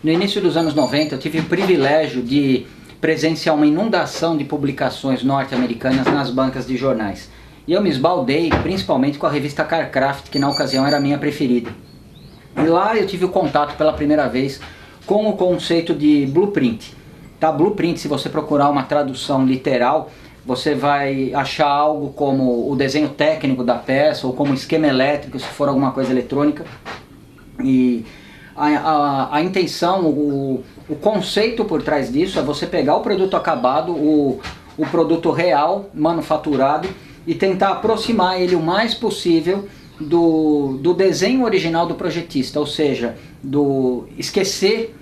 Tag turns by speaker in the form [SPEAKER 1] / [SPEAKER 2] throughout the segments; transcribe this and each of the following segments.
[SPEAKER 1] No início dos anos 90 eu tive o privilégio de presenciar uma inundação de publicações norte-americanas nas bancas de jornais. E eu me esbaldei principalmente com a revista Carcraft, que na ocasião era a minha preferida. E lá eu tive o contato pela primeira vez com o conceito de blueprint. Tá? Blueprint, se você procurar uma tradução literal, você vai achar algo como o desenho técnico da peça ou como esquema elétrico, se for alguma coisa eletrônica. E a intenção, o conceito por trás disso é você pegar o produto acabado, o produto real, manufaturado, e tentar aproximar ele o mais possível do desenho original do projetista, ou seja, esquecer,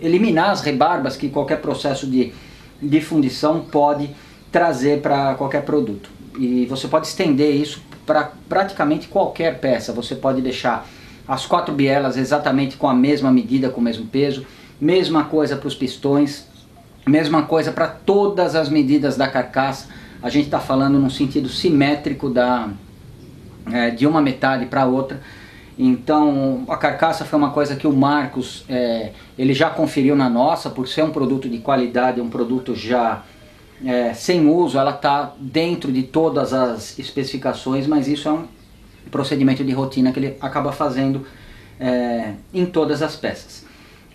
[SPEAKER 1] eliminar as rebarbas que qualquer processo de fundição pode trazer para qualquer produto. E você pode estender isso para praticamente qualquer peça. Você pode deixar as 4 bielas exatamente com a mesma medida, com o mesmo peso, mesma coisa para os pistões, mesma coisa para todas as medidas da carcaça. A gente está falando num sentido simétrico de uma metade para outra. Então a carcaça foi uma coisa que o Marcos ele já conferiu na nossa, por ser um produto de qualidade, um produto já sem uso, ela está dentro de todas as especificações, mas isso é um procedimento de rotina que ele acaba fazendo em todas as peças.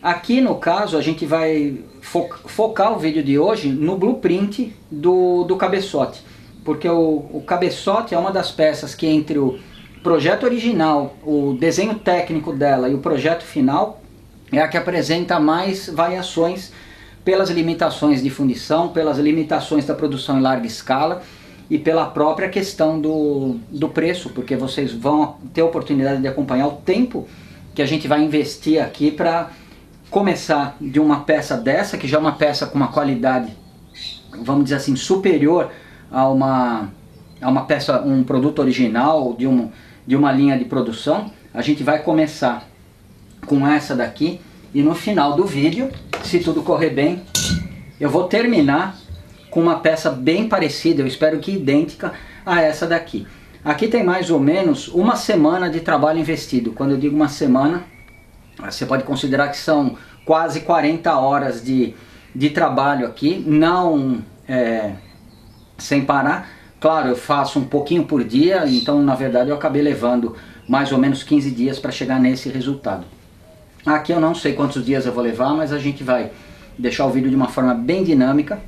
[SPEAKER 1] Aqui no caso a gente vai focar o vídeo de hoje no blueprint do cabeçote, porque o cabeçote é uma das peças que entre o projeto original, o desenho técnico dela e o projeto final é a que apresenta mais variações pelas limitações de fundição, pelas limitações da produção em larga escala e pela própria questão do preço, porque vocês vão ter a oportunidade de acompanhar o tempo que a gente vai investir aqui para começar de uma peça dessa, que já é uma peça com uma qualidade, vamos dizer assim, superior a uma peça, um produto original de uma linha de produção. A gente vai começar com essa daqui e no final do vídeo, se tudo correr bem, eu vou terminar com uma peça bem parecida, eu espero que idêntica a essa daqui. Aqui tem mais ou menos uma semana de trabalho investido. Quando eu digo uma semana, você pode considerar que são quase 40 horas de trabalho aqui, não sem parar. Claro, eu faço um pouquinho por dia, então na verdade eu acabei levando mais ou menos 15 dias para chegar nesse resultado. Aqui eu não sei quantos dias eu vou levar, mas a gente vai deixar o vídeo de uma forma bem dinâmica,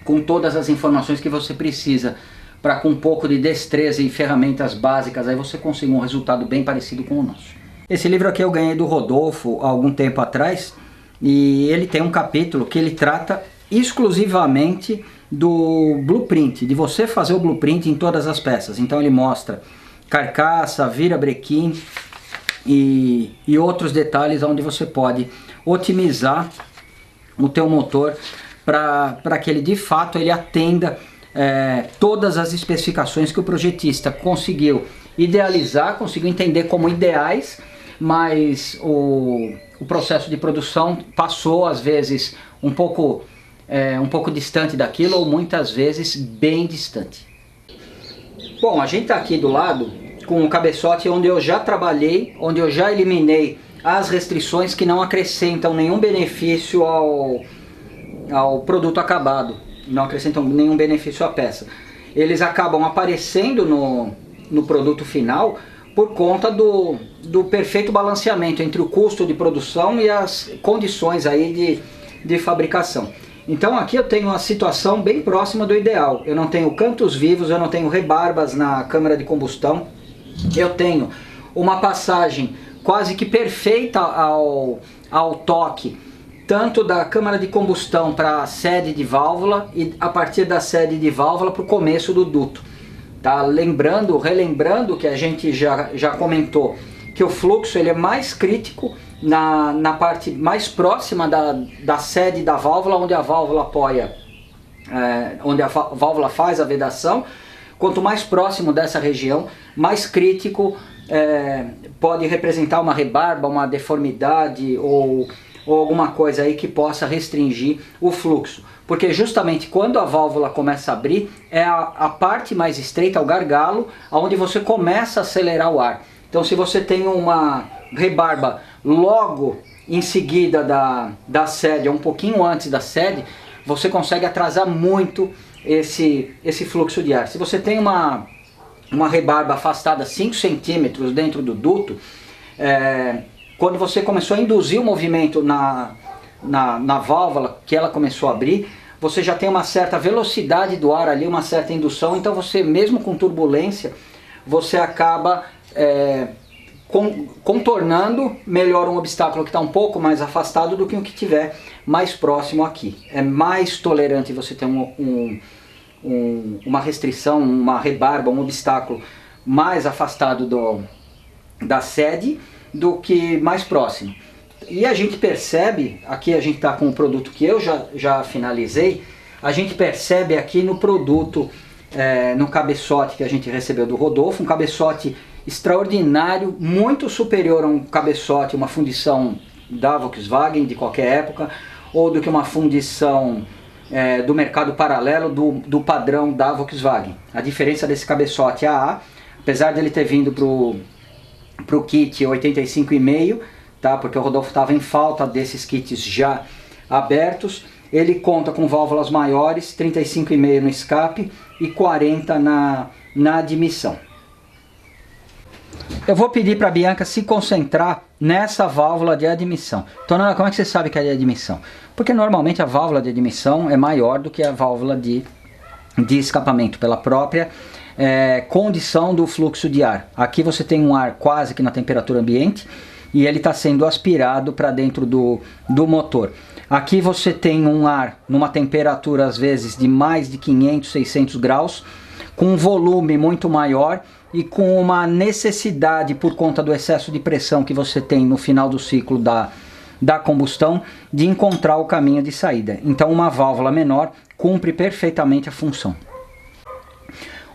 [SPEAKER 1] com todas as informações que você precisa para, com um pouco de destreza e ferramentas básicas, aí você conseguir um resultado bem parecido com o nosso. Esse livro aqui eu ganhei do Rodolfo há algum tempo atrás, e ele tem um capítulo que ele trata exclusivamente do blueprint, de você fazer o blueprint em todas as peças. Então ele mostra carcaça, virabrequim e outros detalhes onde você pode otimizar o teu motor para que ele de fato ele atenda todas as especificações que o projetista conseguiu idealizar, conseguiu entender como ideais, mas o processo de produção passou às vezes um pouco distante daquilo, ou muitas vezes bem distante. Bom, a gente está aqui do lado com o cabeçote onde eu já trabalhei, onde eu já eliminei as restrições que não acrescentam nenhum benefício ao produto acabado, não acrescentam nenhum benefício à peça. Eles acabam aparecendo no produto final por conta do perfeito balanceamento entre o custo de produção e as condições aí de fabricação. Então aqui eu tenho uma situação bem próxima do ideal. Eu não tenho cantos vivos, eu não tenho rebarbas na câmara de combustão, eu tenho uma passagem quase que perfeita ao toque, tanto da câmara de combustão para a sede de válvula e a partir da sede de válvula para o começo do duto. Tá? Relembrando que a gente já comentou que o fluxo ele é mais crítico na parte mais próxima da sede da válvula, onde a válvula apoia, onde a válvula faz a vedação. Quanto mais próximo dessa região, mais crítico pode representar uma rebarba, uma deformidade ou alguma coisa aí que possa restringir o fluxo. Porque justamente quando a válvula começa a abrir, é a parte mais estreita, o gargalo, onde você começa a acelerar o ar. Então se você tem uma rebarba logo em seguida da sede, um pouquinho antes da sede, você consegue atrasar muito esse fluxo de ar. Se você tem uma rebarba afastada 5 centímetros dentro do duto, quando você começou a induzir o movimento na válvula, que ela começou a abrir, você já tem uma certa velocidade do ar ali, uma certa indução, então você, mesmo com turbulência, você acaba contornando melhor um obstáculo que está um pouco mais afastado do que um que estiver mais próximo aqui. É mais tolerante você ter uma restrição, uma rebarba, um obstáculo mais afastado da sede do que mais próximo. E a gente percebe, aqui a gente está com o produto que eu já finalizei, a gente percebe aqui no produto, no cabeçote que a gente recebeu do Rodolfo, um cabeçote extraordinário, muito superior a um cabeçote, uma fundição da Volkswagen de qualquer época, ou do que uma fundição do mercado paralelo do padrão da Volkswagen. A diferença desse cabeçote AA, apesar dele ter vindo para o kit 85,5, tá? Porque o Rodolfo estava em falta desses kits já abertos, ele conta com válvulas maiores, 35,5 no escape e 40 na admissão. Eu vou pedir para a Bianca se concentrar nessa válvula de admissão. Tonana, como é que você sabe que é de admissão? Porque normalmente a válvula de admissão é maior do que a válvula de escapamento, pela própria condição do fluxo de ar. Aqui você tem um ar quase que na temperatura ambiente e ele está sendo aspirado para dentro do motor. Aqui você tem um ar numa temperatura às vezes de mais de 500, 600 graus, com um volume muito maior e com uma necessidade, por conta do excesso de pressão que você tem no final do ciclo da combustão, de encontrar o caminho de saída. Então uma válvula menor cumpre perfeitamente a função.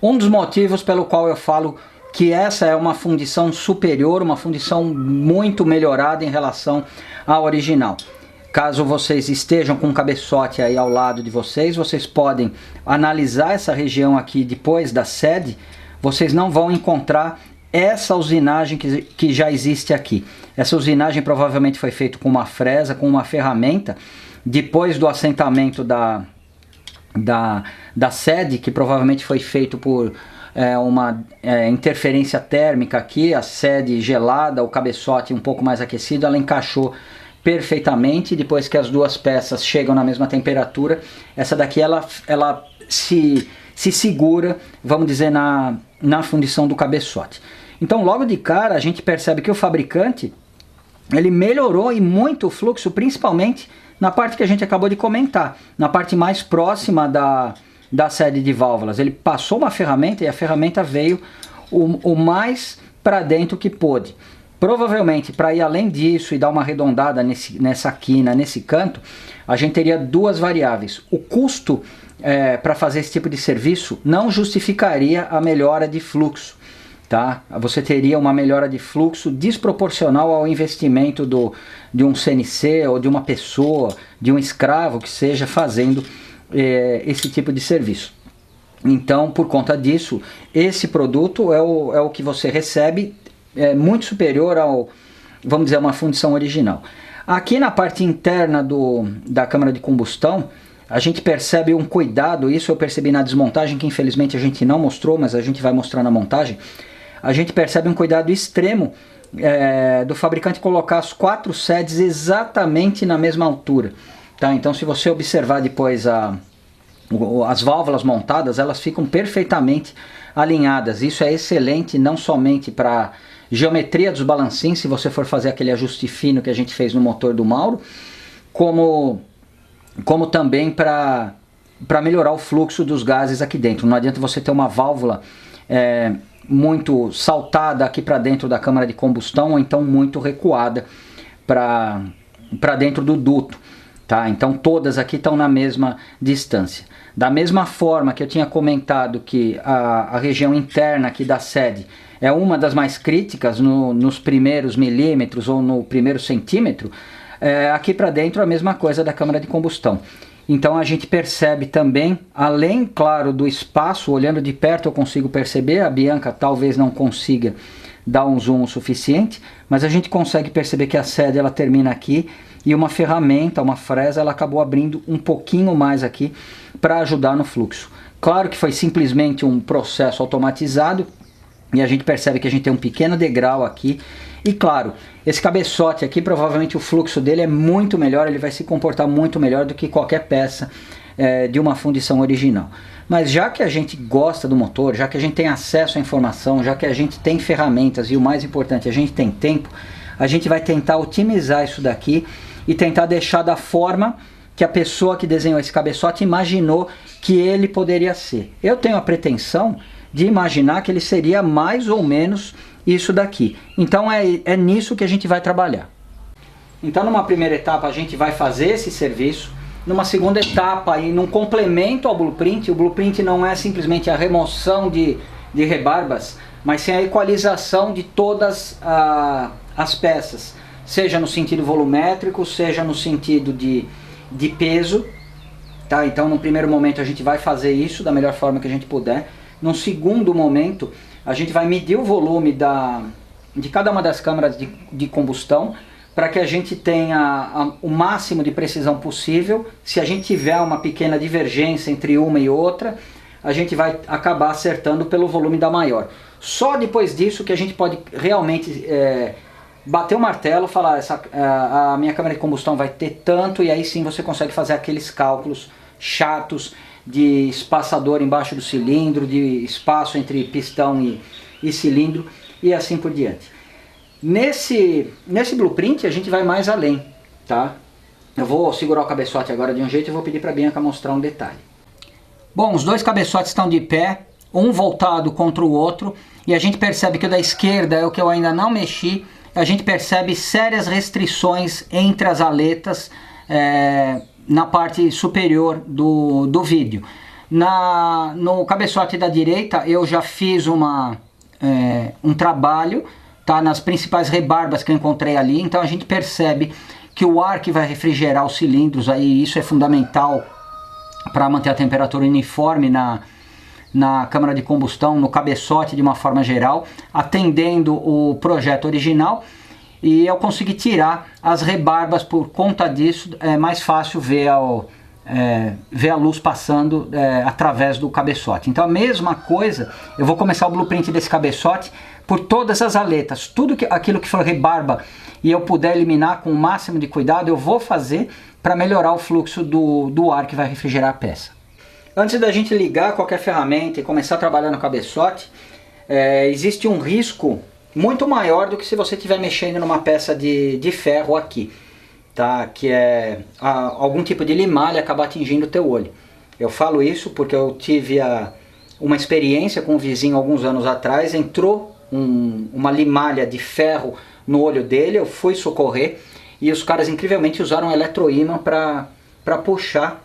[SPEAKER 1] Um dos motivos pelo qual eu falo que essa é uma fundição superior, uma fundição muito melhorada em relação à original. Caso vocês estejam com um cabeçote aí ao lado de vocês, vocês podem analisar essa região aqui depois da sede, vocês não vão encontrar essa usinagem que já existe aqui. Essa usinagem provavelmente foi feita com uma fresa, com uma ferramenta, depois do assentamento da sede, que provavelmente foi feito por uma interferência térmica aqui, a sede gelada, o cabeçote um pouco mais aquecido, ela encaixou perfeitamente. Depois que as duas peças chegam na mesma temperatura, essa daqui ela se segura, vamos dizer, na fundição do cabeçote. Então logo de cara a gente percebe que o fabricante ele melhorou e muito o fluxo, principalmente na parte que a gente acabou de comentar, na parte mais próxima da sede de válvulas. Ele passou uma ferramenta e a ferramenta veio o mais para dentro que pôde. Provavelmente, para ir além disso e dar uma arredondada nessa quina, nesse canto, a gente teria duas variáveis. O custo para fazer esse tipo de serviço não justificaria a melhora de fluxo. Tá? Você teria uma melhora de fluxo desproporcional ao investimento de um CNC ou de uma pessoa, de um escravo que seja fazendo esse tipo de serviço. Então, por conta disso, esse produto é o que você recebe, muito superior ao, vamos dizer, uma fundição original. Aqui na parte interna da câmara de combustão, a gente percebe um cuidado, isso eu percebi na desmontagem, que infelizmente a gente não mostrou, mas a gente vai mostrar na montagem. A gente percebe um cuidado extremo do fabricante colocar as 4 sedes exatamente na mesma altura. Tá? Então se você observar depois as válvulas montadas, elas ficam perfeitamente alinhadas. Isso é excelente não somente para geometria dos balancins, se você for fazer aquele ajuste fino que a gente fez no motor do Mauro, como também para melhorar o fluxo dos gases aqui dentro. Não adianta você ter uma válvula muito saltada aqui para dentro da câmara de combustão, ou então muito recuada para dentro do duto. Tá? Então todas aqui estão na mesma distância. Da mesma forma que eu tinha comentado que a região interna aqui da sede é uma das mais críticas nos primeiros milímetros ou no primeiro centímetro, aqui para dentro a mesma coisa da câmara de combustão. Então a gente percebe também, além, claro, do espaço, olhando de perto eu consigo perceber, a Bianca talvez não consiga dar um zoom o suficiente, mas a gente consegue perceber que a sede ela termina aqui e uma ferramenta, uma fresa, ela acabou abrindo um pouquinho mais aqui para ajudar no fluxo. Claro que foi simplesmente um processo automatizado e a gente percebe que a gente tem um pequeno degrau aqui. E claro, esse cabeçote aqui, provavelmente o fluxo dele é muito melhor, ele vai se comportar muito melhor do que qualquer peça de uma fundição original. Mas já que a gente gosta do motor, já que a gente tem acesso à informação, já que a gente tem ferramentas e o mais importante, a gente tem tempo, a gente vai tentar otimizar isso daqui e tentar deixar da forma que a pessoa que desenhou esse cabeçote imaginou que ele poderia ser. Eu tenho a pretensão de imaginar que ele seria mais ou menos isso daqui. Então é nisso que a gente vai trabalhar. Então numa primeira etapa a gente vai fazer esse serviço. Numa segunda etapa, e num complemento ao blueprint, o blueprint não é simplesmente a remoção de rebarbas, mas sim a equalização de todas as peças, seja no sentido volumétrico, seja no sentido de peso. Tá? Então no primeiro momento a gente vai fazer isso da melhor forma que a gente puder. Num segundo momento a gente vai medir o volume de cada uma das câmaras de combustão, para que a gente tenha o máximo de precisão possível. Se a gente tiver uma pequena divergência entre uma e outra, a gente vai acabar acertando pelo volume da maior. Só depois disso que a gente pode realmente bater o martelo, falar a minha câmara de combustão vai ter tanto, e aí sim você consegue fazer aqueles cálculos chatos de espaçador embaixo do cilindro, de espaço entre pistão e cilindro e assim por diante. Nesse blueprint a gente vai mais além, tá? Eu vou segurar o cabeçote agora de um jeito e vou pedir para a Bianca mostrar um detalhe. Bom, os dois cabeçotes estão de pé, um voltado contra o outro, e a gente percebe que o da esquerda é o que eu ainda não mexi. A gente percebe sérias restrições entre as aletas na parte superior do vídeo. No cabeçote da direita eu já fiz um trabalho, tá, nas principais rebarbas que eu encontrei ali. Então a gente percebe que o ar que vai refrigerar os cilindros, aí isso é fundamental para manter a temperatura uniforme na câmara de combustão, no cabeçote de uma forma geral, atendendo o projeto original. E eu consegui tirar as rebarbas por conta disso. É mais fácil ver a luz passando através do cabeçote. Então a mesma coisa, eu vou começar o blueprint desse cabeçote por todas as aletas, tudo aquilo que for rebarba e eu puder eliminar com o máximo de cuidado, eu vou fazer para melhorar o fluxo do ar que vai refrigerar a peça. Antes da gente ligar qualquer ferramenta e começar a trabalhar no cabeçote, existe um risco muito maior do que se você estiver mexendo numa peça de ferro aqui, tá? Que é algum tipo de limalha acabar atingindo o teu olho. Eu falo isso porque eu tive uma experiência com um vizinho alguns anos atrás. Entrou uma limalha de ferro no olho dele, eu fui socorrer e os caras incrivelmente usaram um eletroímã para puxar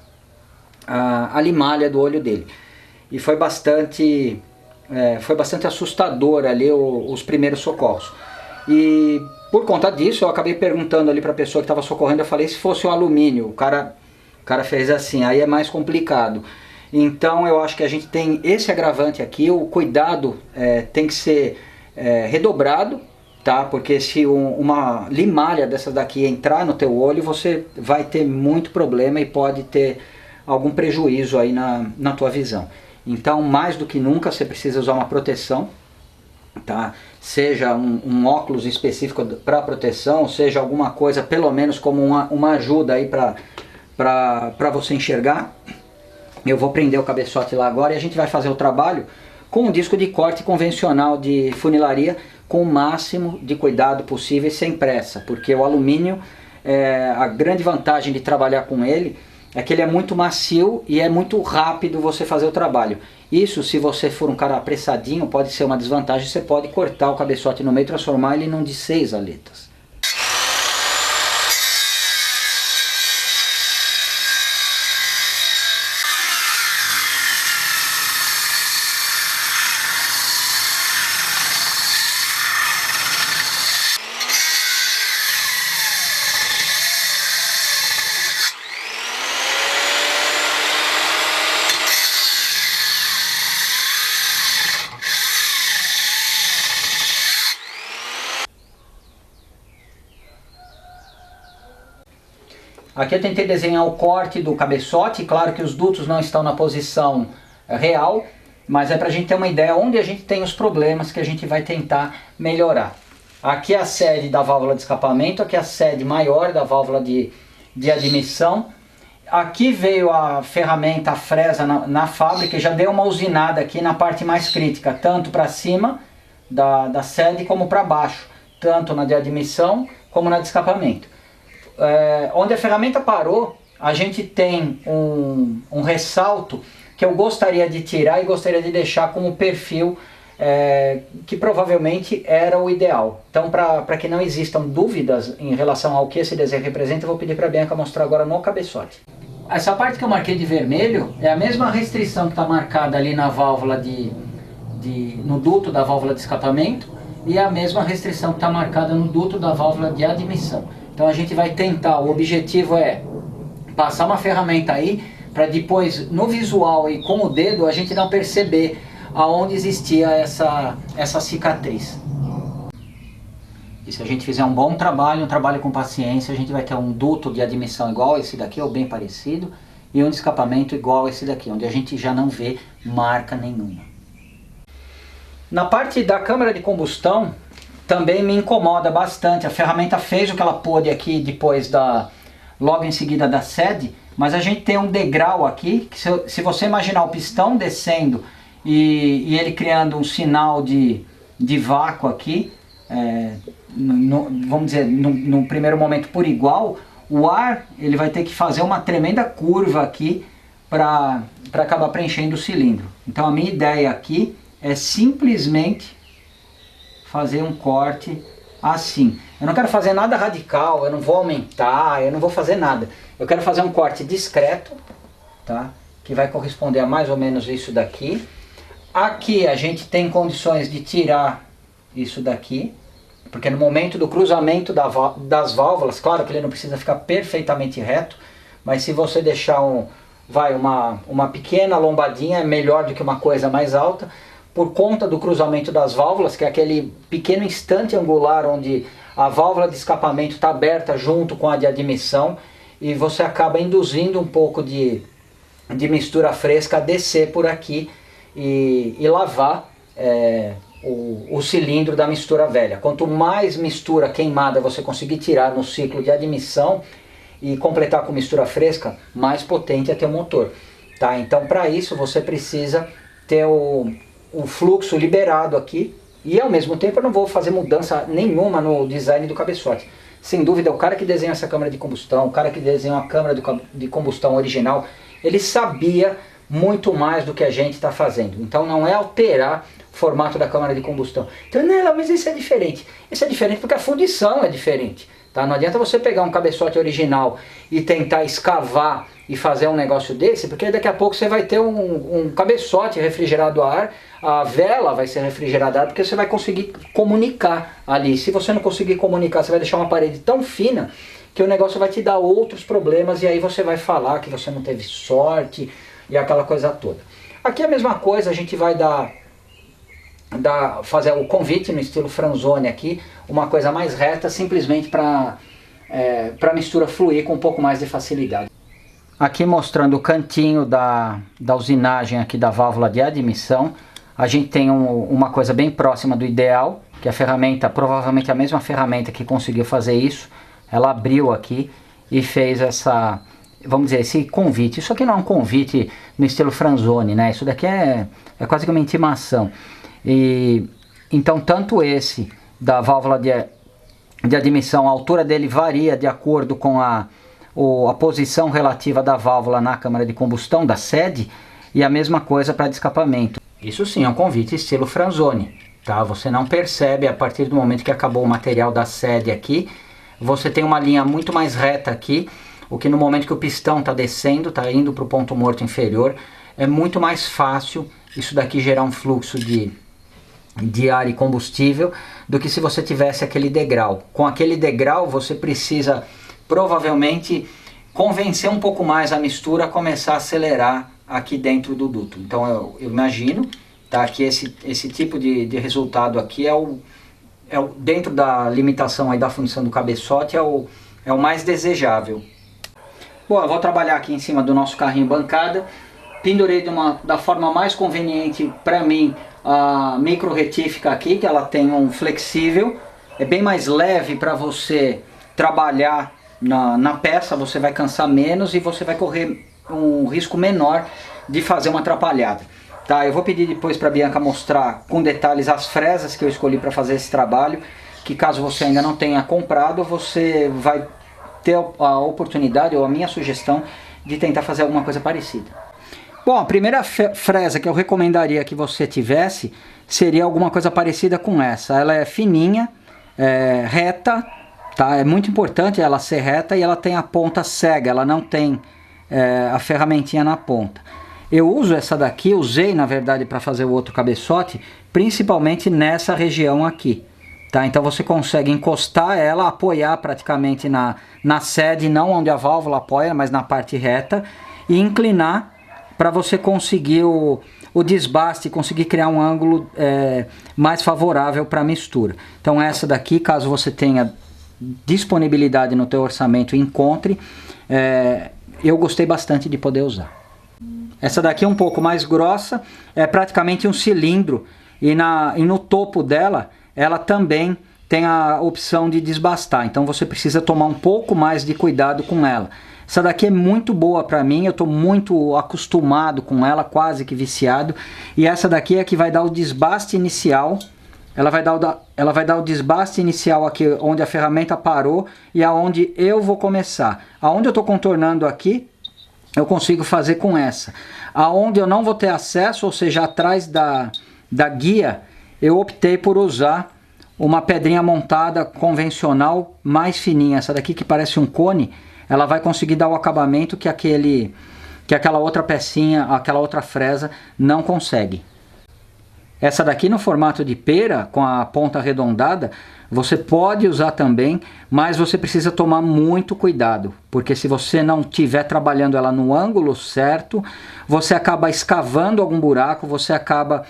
[SPEAKER 1] a limalha do olho dele. E foi bastante assustador ali os primeiros socorros. E por conta disso eu acabei perguntando ali para a pessoa que estava socorrendo, eu falei se fosse um alumínio. O cara fez assim, aí é mais complicado. Então eu acho que a gente tem esse agravante aqui, o cuidado tem que ser redobrado, tá? Porque se uma limalha dessas daqui entrar no teu olho, você vai ter muito problema e pode ter algum prejuízo aí na tua visão. Então, mais do que nunca, você precisa usar uma proteção, tá? Seja um óculos específico para proteção, seja alguma coisa, pelo menos como uma ajuda aí para você enxergar. Eu vou prender o cabeçote lá agora e a gente vai fazer o trabalho com um disco de corte convencional de funilaria, com o máximo de cuidado possível e sem pressa, porque o alumínio, a grande vantagem de trabalhar com ele é que ele é muito macio e é muito rápido você fazer o trabalho. Isso, se você for um cara apressadinho, pode ser uma desvantagem. Você pode cortar o cabeçote no meio e transformar ele num de 6 aletas. Aqui eu tentei desenhar o corte do cabeçote, claro que os dutos não estão na posição real, mas é para a gente ter uma ideia onde a gente tem os problemas que a gente vai tentar melhorar. Aqui é a sede da válvula de escapamento, aqui é a sede maior da válvula de admissão. Aqui veio a ferramenta, a fresa na fábrica, e já deu uma usinada aqui na parte mais crítica, tanto para cima da sede como para baixo, tanto na de admissão como na de escapamento. Onde a ferramenta parou, a gente tem um ressalto que eu gostaria de tirar e gostaria de deixar como perfil que provavelmente era o ideal. Então, para que não existam dúvidas em relação ao que esse desenho representa, eu vou pedir para a Bianca mostrar agora no cabeçote. Essa parte que eu marquei de vermelho é a mesma restrição que está marcada ali na válvula no duto da válvula de escapamento, e é a mesma restrição que está marcada no duto da válvula de admissão. Então a gente vai tentar, o objetivo é passar uma ferramenta aí, para depois no visual e com o dedo a gente não perceber aonde existia essa cicatriz. E se a gente fizer um bom trabalho, um trabalho com paciência, a gente vai ter um duto de admissão igual a esse daqui, ou bem parecido, e um de escapamento igual a esse daqui, onde a gente já não vê marca nenhuma. Na parte da câmara de combustão, também me incomoda bastante. A ferramenta fez o que ela pôde aqui depois logo em seguida da sede, mas a gente tem um degrau aqui, que se você imaginar o pistão descendo e ele criando um sinal de vácuo aqui, vamos dizer, num primeiro momento por igual, o ar ele vai ter que fazer uma tremenda curva aqui para acabar preenchendo o cilindro. Então a minha ideia aqui é simplesmente fazer um corte assim. Eu não quero fazer nada radical, eu não vou aumentar, eu não vou fazer nada. Eu quero fazer um corte discreto, tá? Que vai corresponder a mais ou menos isso daqui. Aqui a gente tem condições de tirar isso daqui, porque no momento do cruzamento das válvulas, claro que ele não precisa ficar perfeitamente reto, mas se você deixar uma pequena lombadinha, é melhor do que uma coisa mais alta, por conta do cruzamento das válvulas, que é aquele pequeno instante angular onde a válvula de escapamento está aberta junto com a de admissão, e você acaba induzindo um pouco de mistura fresca a descer por aqui e lavar o cilindro da mistura velha. Quanto mais mistura queimada você conseguir tirar no ciclo de admissão e completar com mistura fresca, mais potente é teu motor. Tá? Então para isso você precisa ter o fluxo liberado aqui, e ao mesmo tempo eu não vou fazer mudança nenhuma no design do cabeçote. Sem dúvida, o cara que desenhou essa câmara de combustão, o cara que desenhou a câmara de combustão original, ele sabia muito mais do que a gente está fazendo. Então não é alterar o formato da câmara de combustão. Então, não, mas isso é diferente. Isso é diferente porque a fundição é diferente. Tá? Não adianta você pegar um cabeçote original e tentar escavar e fazer um negócio desse, porque daqui a pouco você vai ter um cabeçote refrigerado a ar, a vela vai ser refrigerada a ar, porque você vai conseguir comunicar ali. Se você não conseguir comunicar, você vai deixar uma parede tão fina que o negócio vai te dar outros problemas, e aí você vai falar que você não teve sorte e aquela coisa toda. Aqui é a mesma coisa, a gente vai fazer o convite no estilo Franzoni aqui, uma coisa mais reta, simplesmente para a mistura fluir com um pouco mais de facilidade. Aqui mostrando o cantinho da usinagem aqui da válvula de admissão, a gente tem uma coisa bem próxima do ideal, que a ferramenta, provavelmente a mesma ferramenta que conseguiu fazer isso, ela abriu aqui e fez vamos dizer, esse convite. Isso aqui não é um convite no estilo Franzoni, né? Isso daqui é quase que uma intimação. Então tanto esse da válvula de admissão, a altura dele varia de acordo com a posição relativa da válvula na câmara de combustão, da sede, e a mesma coisa para de escapamento. Isso sim é um convite estilo Franzoni, tá? Você não percebe a partir do momento que acabou o material da sede aqui, você tem uma linha muito mais reta aqui, o que no momento que o pistão está descendo, está indo para o ponto morto inferior, é muito mais fácil isso daqui gerar um fluxo de ar e combustível do que se você tivesse aquele degrau. Com aquele degrau você precisa provavelmente convencer um pouco mais a mistura a começar a acelerar aqui dentro do duto. Então eu imagino, tá, que esse tipo de resultado aqui dentro da limitação aí da função do cabeçote é o mais desejável. Bom, eu vou trabalhar aqui em cima do nosso carrinho bancada. Pendurei da forma mais conveniente para mim a micro retífica aqui, que ela tem um flexível. É bem mais leve para você trabalhar na peça, você vai cansar menos e você vai correr um risco menor de fazer uma atrapalhada. Tá, eu vou pedir depois para a Bianca mostrar com detalhes as fresas que eu escolhi para fazer esse trabalho, que caso você ainda não tenha comprado, você vai ter a oportunidade, ou a minha sugestão, de tentar fazer alguma coisa parecida. Bom, a primeira fresa que eu recomendaria que você tivesse seria alguma coisa parecida com essa. Ela é fininha, reta, tá? É muito importante ela ser reta e ela tem a ponta cega, ela não tem a ferramentinha na ponta. Eu uso essa daqui, usei na verdade para fazer o outro cabeçote, principalmente nessa região aqui. Tá? Então você consegue encostar ela, apoiar praticamente na sede, não onde a válvula apoia, mas na parte reta, e inclinar para você conseguir o desbaste, conseguir criar um ângulo mais favorável para a mistura. Então essa daqui, caso você tenha disponibilidade no teu orçamento e encontre, eu gostei bastante de poder usar. Essa daqui é um pouco mais grossa, é praticamente um cilindro, e no topo dela, ela também tem a opção de desbastar, então você precisa tomar um pouco mais de cuidado com ela. Essa daqui é muito boa para mim, eu estou muito acostumado com ela, quase que viciado. E essa daqui é que vai dar o desbaste inicial, ela vai dar o desbaste inicial aqui onde a ferramenta parou e aonde eu vou começar. Aonde eu estou contornando aqui, eu consigo fazer com essa. Aonde eu não vou ter acesso, ou seja, atrás da guia, eu optei por usar uma pedrinha montada convencional mais fininha. Essa daqui que parece um cone, ela vai conseguir dar o acabamento que aquela outra pecinha, aquela outra fresa não consegue. Essa daqui no formato de pera, com a ponta arredondada, você pode usar também, mas você precisa tomar muito cuidado, porque se você não estiver trabalhando ela no ângulo certo, você acaba escavando algum buraco, você acaba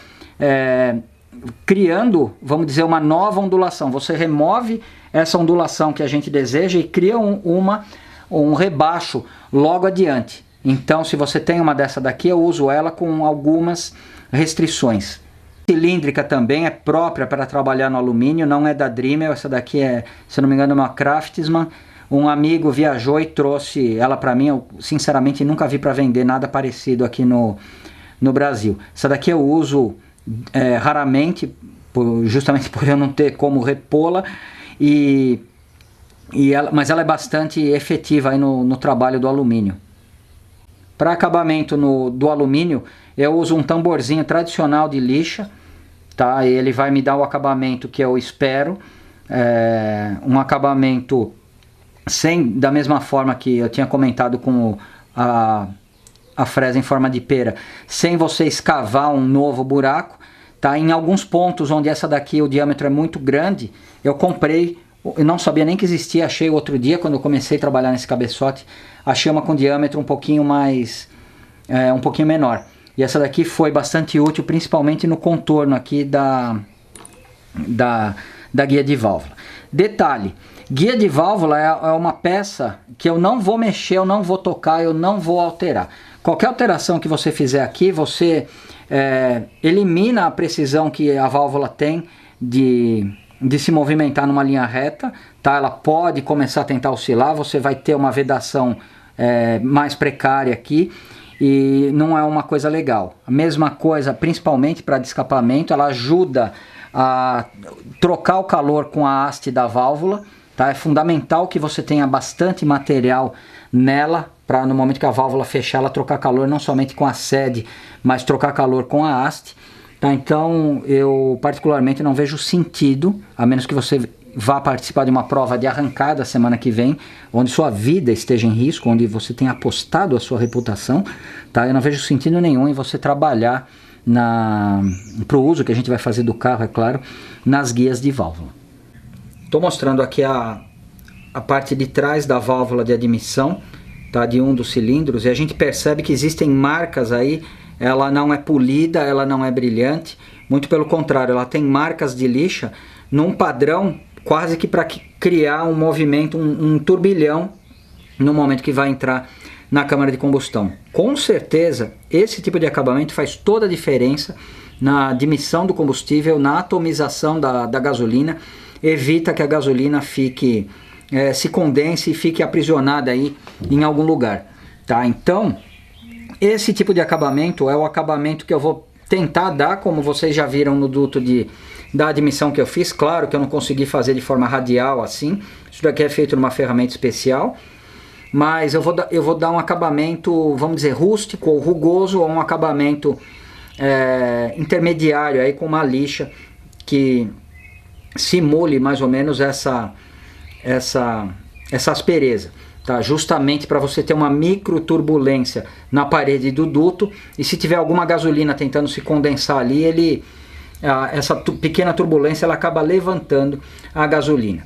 [SPEAKER 1] criando, vamos dizer, uma nova ondulação. Você remove essa ondulação que a gente deseja e cria um rebaixo logo adiante. Então, se você tem uma dessa daqui, eu uso ela com algumas restrições. Cilíndrica também é própria para trabalhar no alumínio, não é da Dremel. Essa daqui é, se não me engano, uma Craftsman. Um amigo viajou e trouxe ela para mim. Eu sinceramente nunca vi para vender nada parecido aqui no Brasil. Essa daqui eu uso raramente, justamente por eu não ter como repô-la, mas ela é bastante efetiva aí no trabalho do alumínio. Para acabamento do alumínio, eu uso um tamborzinho tradicional de lixa, tá? Ele vai me dar o acabamento que eu espero, um acabamento da mesma forma que eu tinha comentado com a fresa em forma de pera, sem você escavar um novo buraco, tá? Em alguns pontos onde essa daqui o diâmetro é muito grande, eu comprei, eu não sabia nem que existia, achei outro dia quando eu comecei a trabalhar nesse cabeçote, achei uma com diâmetro um pouquinho menor. E essa daqui foi bastante útil, principalmente no contorno aqui da guia de válvula. Detalhe, guia de válvula é uma peça que eu não vou mexer, eu não vou tocar, eu não vou alterar. Qualquer alteração que você fizer aqui, você elimina a precisão que a válvula tem de se movimentar numa linha reta, tá? Ela pode começar a tentar oscilar, você vai ter uma vedação mais precária aqui e não é uma coisa legal. A mesma coisa, principalmente para descapamento, ela ajuda a trocar o calor com a haste da válvula, tá? É fundamental que você tenha bastante material nela, para no momento que a válvula fechar, ela trocar calor não somente com a sede, mas trocar calor com a haste. Tá? Então eu particularmente não vejo sentido, a menos que você vá participar de uma prova de arrancada semana que vem, onde sua vida esteja em risco, onde você tenha apostado a sua reputação, tá? Eu não vejo sentido nenhum em você trabalhar para o uso que a gente vai fazer do carro, é claro, nas guias de válvula. Estou mostrando aqui a parte de trás da válvula de admissão, tá? De um dos cilindros, e a gente percebe que existem marcas aí. Ela não é polida, ela não é brilhante, muito pelo contrário, ela tem marcas de lixa num padrão quase que para criar um movimento, um turbilhão no momento que vai entrar na câmara de combustão. Com certeza, esse tipo de acabamento faz toda a diferença na admissão do combustível, na atomização da gasolina, evita que a gasolina fique, se condense e fique aprisionada aí em algum lugar. Tá? Então, esse tipo de acabamento é o acabamento que eu vou tentar dar, como vocês já viram no duto da admissão que eu fiz. Claro que eu não consegui fazer de forma radial assim, isso daqui é feito numa ferramenta especial, mas eu vou dar um acabamento, vamos dizer, rústico ou rugoso, ou um acabamento intermediário aí com uma lixa que simule mais ou menos essa aspereza, tá? Justamente para você ter uma micro turbulência na parede do duto, e se tiver alguma gasolina tentando se condensar ali, essa pequena turbulência ela acaba levantando a gasolina.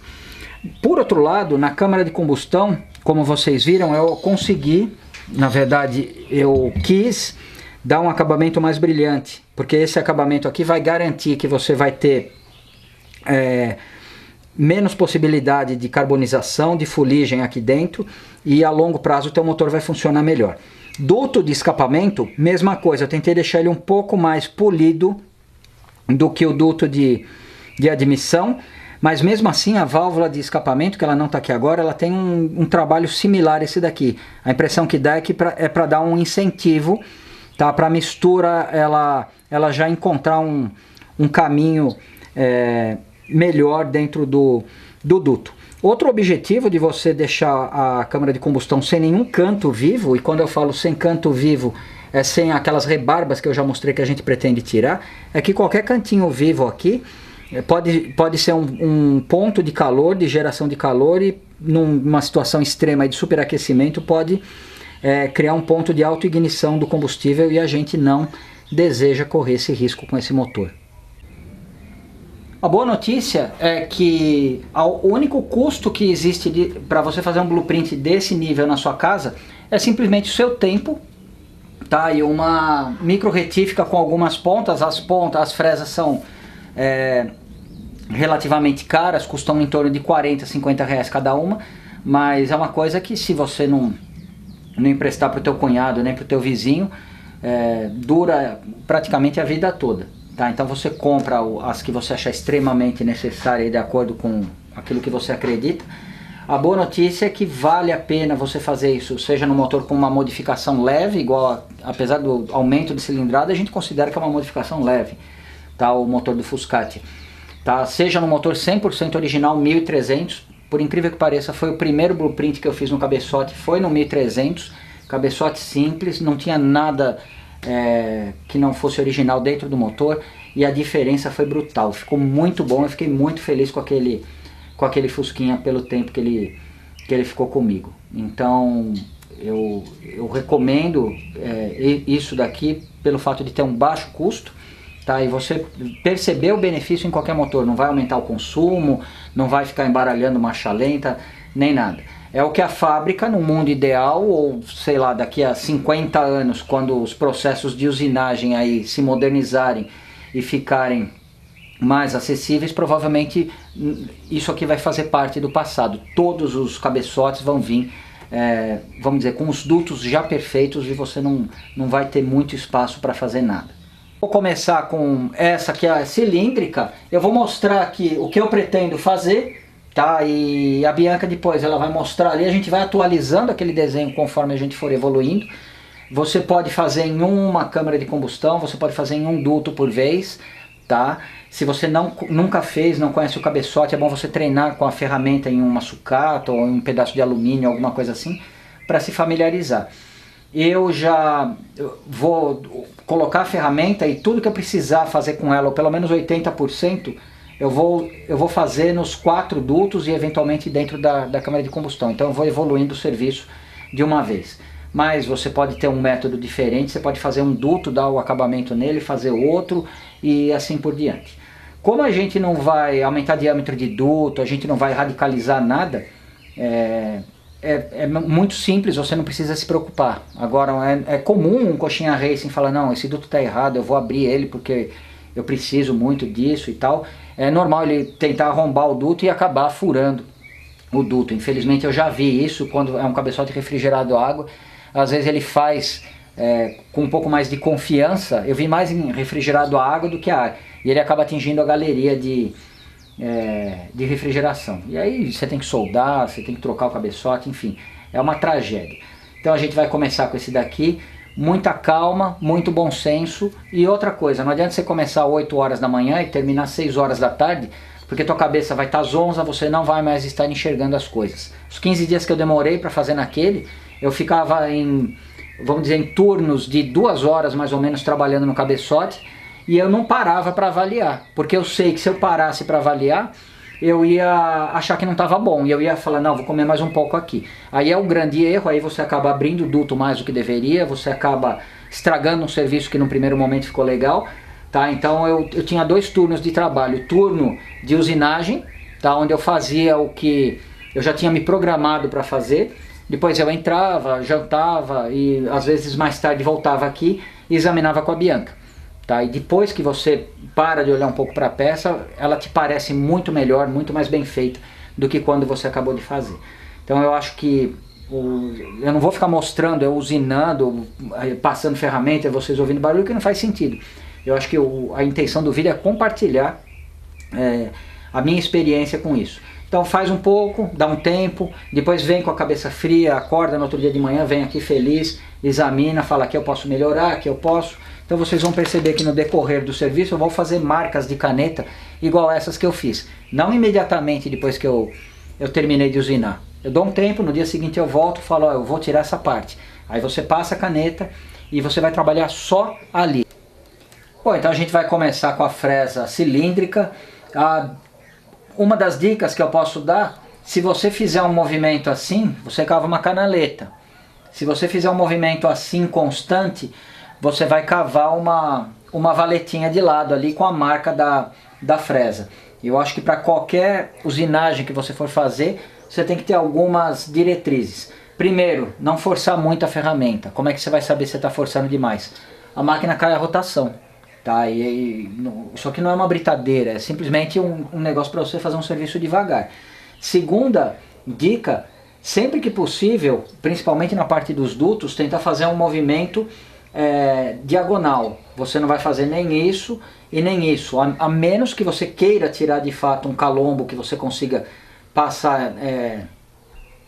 [SPEAKER 1] Por outro lado, na câmara de combustão, como vocês viram, eu consegui, na verdade eu quis dar um acabamento mais brilhante, porque esse acabamento aqui vai garantir que você vai ter menos possibilidade de carbonização, de fuligem aqui dentro, e a longo prazo o teu motor vai funcionar melhor. Duto de escapamento, mesma coisa, eu tentei deixar ele um pouco mais polido do que o duto de admissão, mas mesmo assim a válvula de escapamento, que ela não está aqui agora, ela tem um trabalho similar a esse daqui. A impressão que dá é que é para dar um incentivo, tá? Para a mistura ela já encontrar um caminho melhor dentro do duto. Outro objetivo de você deixar a câmara de combustão sem nenhum canto vivo, e quando eu falo sem canto vivo, sem aquelas rebarbas que eu já mostrei que a gente pretende tirar, é que qualquer cantinho vivo aqui pode ser um ponto de calor, de geração de calor, e numa situação extrema de superaquecimento pode criar um ponto de autoignição do combustível, e a gente não deseja correr esse risco com esse motor. A boa notícia é que o único custo que existe para você fazer um blueprint desse nível na sua casa é simplesmente o seu tempo, tá? E uma micro retífica com algumas pontas. As fresas são relativamente caras, custam em torno de 40, 50 reais cada uma, mas é uma coisa que, se você não emprestar para o teu cunhado nem para o teu vizinho, dura praticamente a vida toda. Tá, então você compra as que você achar extremamente necessárias de acordo com aquilo que você acredita. A boa notícia é que vale a pena você fazer isso, seja no motor com uma modificação leve, igual apesar do aumento de cilindrada, a gente considera que é uma modificação leve, tá, o motor do Fuscati. Tá, seja no motor 100% original 1300, por incrível que pareça, foi o primeiro blueprint que eu fiz no cabeçote, foi no 1300, cabeçote simples, não tinha nada que não fosse original dentro do motor, e a diferença foi brutal, ficou muito bom. Eu fiquei muito feliz com aquele Fusquinha pelo tempo que ele ficou comigo. Então eu recomendo isso daqui pelo fato de ter um baixo custo, tá? E você perceber o benefício em qualquer motor, não vai aumentar o consumo, não vai ficar embaralhando marcha lenta, nem nada. É o que a fábrica, no mundo ideal, ou sei lá, daqui a 50 anos, quando os processos de usinagem aí se modernizarem e ficarem mais acessíveis, provavelmente isso aqui vai fazer parte do passado. Todos os cabeçotes vão vir, vamos dizer, com os dutos já perfeitos, e você não vai ter muito espaço para fazer nada. Vou começar com essa que é a cilíndrica. Eu vou mostrar aqui o que eu pretendo fazer, tá? E a Bianca depois ela vai mostrar ali, a gente vai atualizando aquele desenho conforme a gente for evoluindo. Você pode fazer em uma câmara de combustão, você pode fazer em um duto por vez, tá? Se você nunca fez, não conhece o cabeçote, é bom você treinar com a ferramenta em uma sucata ou em um pedaço de alumínio, alguma coisa assim, para se familiarizar. Eu já vou colocar a ferramenta, e tudo que eu precisar fazer com ela, ou pelo menos 80%, eu vou fazer nos 4 dutos e eventualmente dentro da câmara de combustão. Então eu vou evoluindo o serviço de uma vez. Mas você pode ter um método diferente, você pode fazer um duto, dar o acabamento nele, fazer outro e assim por diante. Como a gente não vai aumentar diâmetro de duto, a gente não vai radicalizar nada, é muito simples, você não precisa se preocupar. Agora é comum um coxinha racing falar, não, esse duto está errado, eu vou abrir ele porque eu preciso muito disso e tal. É normal ele tentar arrombar o duto e acabar furando o duto. Infelizmente eu já vi isso quando é um cabeçote refrigerado a água. às vezes ele faz com um pouco mais de confiança. Eu vi mais em refrigerado a água do que a ar, e ele acaba atingindo a galeria de refrigeração. E aí você tem que soldar, você tem que trocar o cabeçote, enfim, é uma tragédia. Então a gente vai começar com esse daqui, muita calma, muito bom senso. E outra coisa, não adianta você começar 8 horas da manhã e terminar 6 horas da tarde, porque tua cabeça vai estar zonza, você não vai mais estar enxergando as coisas. Os 15 dias que eu demorei para fazer naquele, eu ficava em, vamos dizer, em turnos de 2 horas mais ou menos trabalhando no cabeçote, e eu não parava para avaliar, porque eu sei que se eu parasse para avaliar, eu ia achar que não estava bom, e eu ia falar, não, vou comer mais um pouco aqui. Aí é um grande erro, aí você acaba abrindo o duto mais do que deveria, você acaba estragando um serviço que no primeiro momento ficou legal, tá? Então eu tinha 2 turnos de trabalho, turno de usinagem, tá? Onde eu fazia o que eu já tinha me programado para fazer, depois eu entrava, jantava e às vezes mais tarde voltava aqui e examinava com a Bianca. Tá? E depois que você para de olhar um pouco para a peça, ela te parece muito melhor, muito mais bem feita do que quando você acabou de fazer. Então eu acho que eu não vou ficar mostrando, eu usinando, passando ferramenta, vocês ouvindo barulho, que não faz sentido. Eu acho que a intenção do vídeo é compartilhar a minha experiência com isso. Então faz um pouco, dá um tempo, depois vem com a cabeça fria, acorda no outro dia de manhã, vem aqui feliz, examina, fala que eu posso melhorar, que eu posso. Então vocês vão perceber que no decorrer do serviço eu vou fazer marcas de caneta igual essas que eu fiz. Não imediatamente depois que eu terminei de usinar. Eu dou um tempo, no dia seguinte eu volto e falo, ó, eu vou tirar essa parte. Aí você passa a caneta e você vai trabalhar só ali. Bom, então a gente vai começar com a fresa cilíndrica. Uma das dicas que eu posso dar, se você fizer um movimento assim, você cava uma canaleta. Se você fizer um movimento assim constante, você vai cavar uma valetinha de lado ali com a marca da fresa. Eu acho que para qualquer usinagem que você for fazer, você tem que ter algumas diretrizes. Primeiro, não forçar muito a ferramenta. Como é que você vai saber se você está forçando demais? A máquina cai a rotação. Tá? Isso aqui não é uma britadeira, é simplesmente um negócio para você fazer um serviço devagar. Segunda dica, sempre que possível, principalmente na parte dos dutos, tentar fazer um movimento diagonal. Você não vai fazer nem isso e nem isso, a menos que você queira tirar de fato um calombo que você consiga passar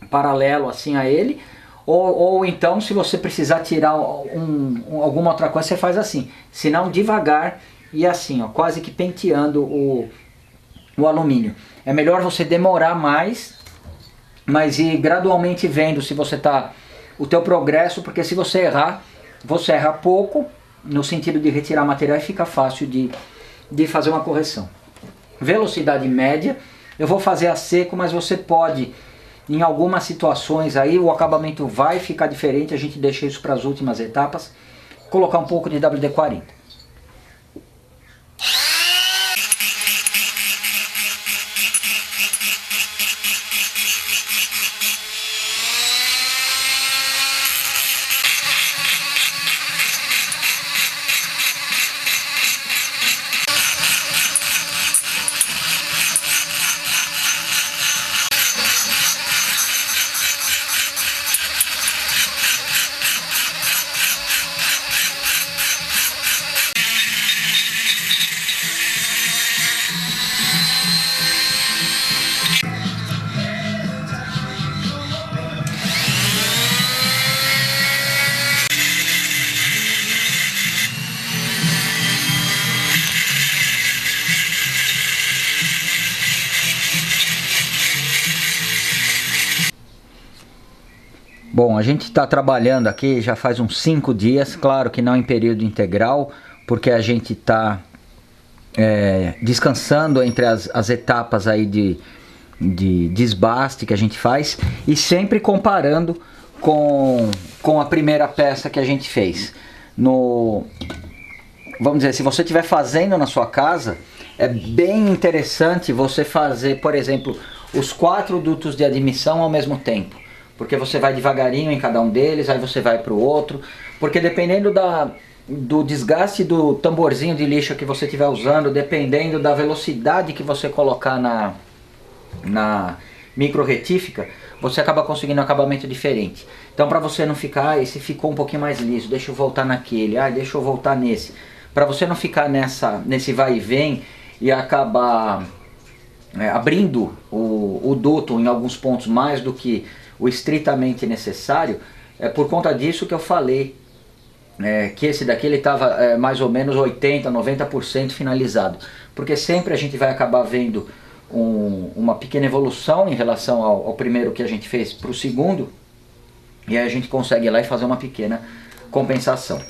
[SPEAKER 1] paralelo assim a ele, ou então se você precisar tirar alguma outra coisa, você faz assim, se não devagar e assim, ó, quase que penteando o alumínio. É melhor você demorar mais, mas ir gradualmente vendo se você o teu progresso, porque se você errar, você erra pouco, no sentido de retirar material, e fica fácil de fazer uma correção. Velocidade média, eu vou fazer a seco, mas você pode, em algumas situações aí, o acabamento vai ficar diferente, a gente deixa isso para as últimas etapas, colocar um pouco de WD-40. Bom, a gente está trabalhando aqui já faz uns 5 dias, claro que não em período integral, porque a gente está descansando entre as etapas aí de desbaste que a gente faz e sempre comparando com a primeira peça que a gente fez. Vamos dizer, se você estiver fazendo na sua casa, é bem interessante você fazer, por exemplo, os 4 dutos de admissão ao mesmo tempo. Porque você vai devagarinho em cada um deles, aí você vai para o outro. Porque dependendo do desgaste do tamborzinho de lixa que você estiver usando, dependendo da velocidade que você colocar na micro retífica, você acaba conseguindo um acabamento diferente. Então para você não ficar, esse ficou um pouquinho mais liso, deixa eu voltar naquele, deixa eu voltar nesse. Para você não ficar nesse vai e vem e acabar abrindo o duto em alguns pontos mais do que o estritamente necessário, é por conta disso que eu falei que esse daqui ele estava mais ou menos 80, 90% finalizado. Porque sempre a gente vai acabar vendo uma pequena evolução em relação ao primeiro que a gente fez para o segundo, e aí a gente consegue ir lá e fazer uma pequena compensação.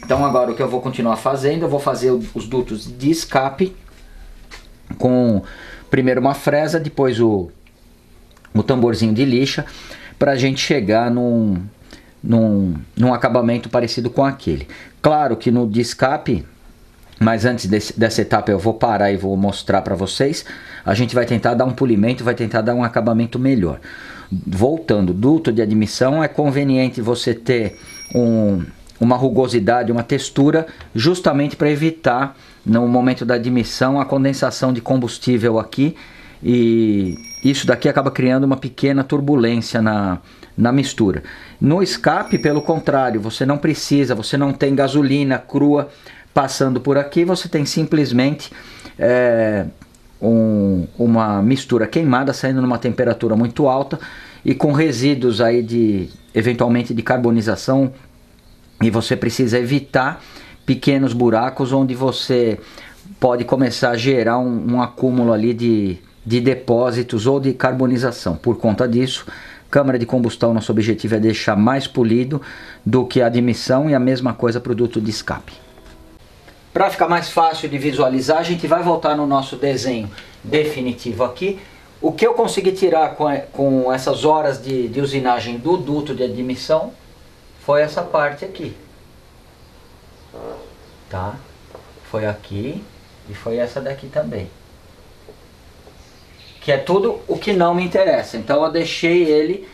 [SPEAKER 1] Então agora o que eu vou continuar fazendo, eu vou fazer os dutos de escape com primeiro uma fresa, depois o tamborzinho de lixa, para a gente chegar num acabamento parecido com aquele. Claro que no de escape, mas antes dessa etapa eu vou parar e vou mostrar para vocês, a gente vai tentar dar um polimento, vai tentar dar um acabamento melhor. Voltando, duto de admissão, é conveniente você ter uma rugosidade, uma textura, justamente para evitar, no momento da admissão, a condensação de combustível aqui, e isso daqui acaba criando uma pequena turbulência na mistura. No escape, pelo contrário, você não precisa, você não tem gasolina crua passando por aqui, você tem simplesmente uma mistura queimada saindo numa temperatura muito alta e com resíduos aí eventualmente de carbonização, e você precisa evitar pequenos buracos onde você pode começar a gerar um acúmulo ali de depósitos ou de carbonização. Por conta disso, câmara de combustão, nosso objetivo é deixar mais polido do que a admissão, e a mesma coisa para o duto de escape. Para ficar mais fácil de visualizar, a gente vai voltar no nosso desenho definitivo aqui. O que eu consegui tirar com essas horas de usinagem do duto de admissão foi essa parte aqui, tá? Foi aqui e foi essa daqui também, que é tudo o que não me interessa. Então eu deixei ele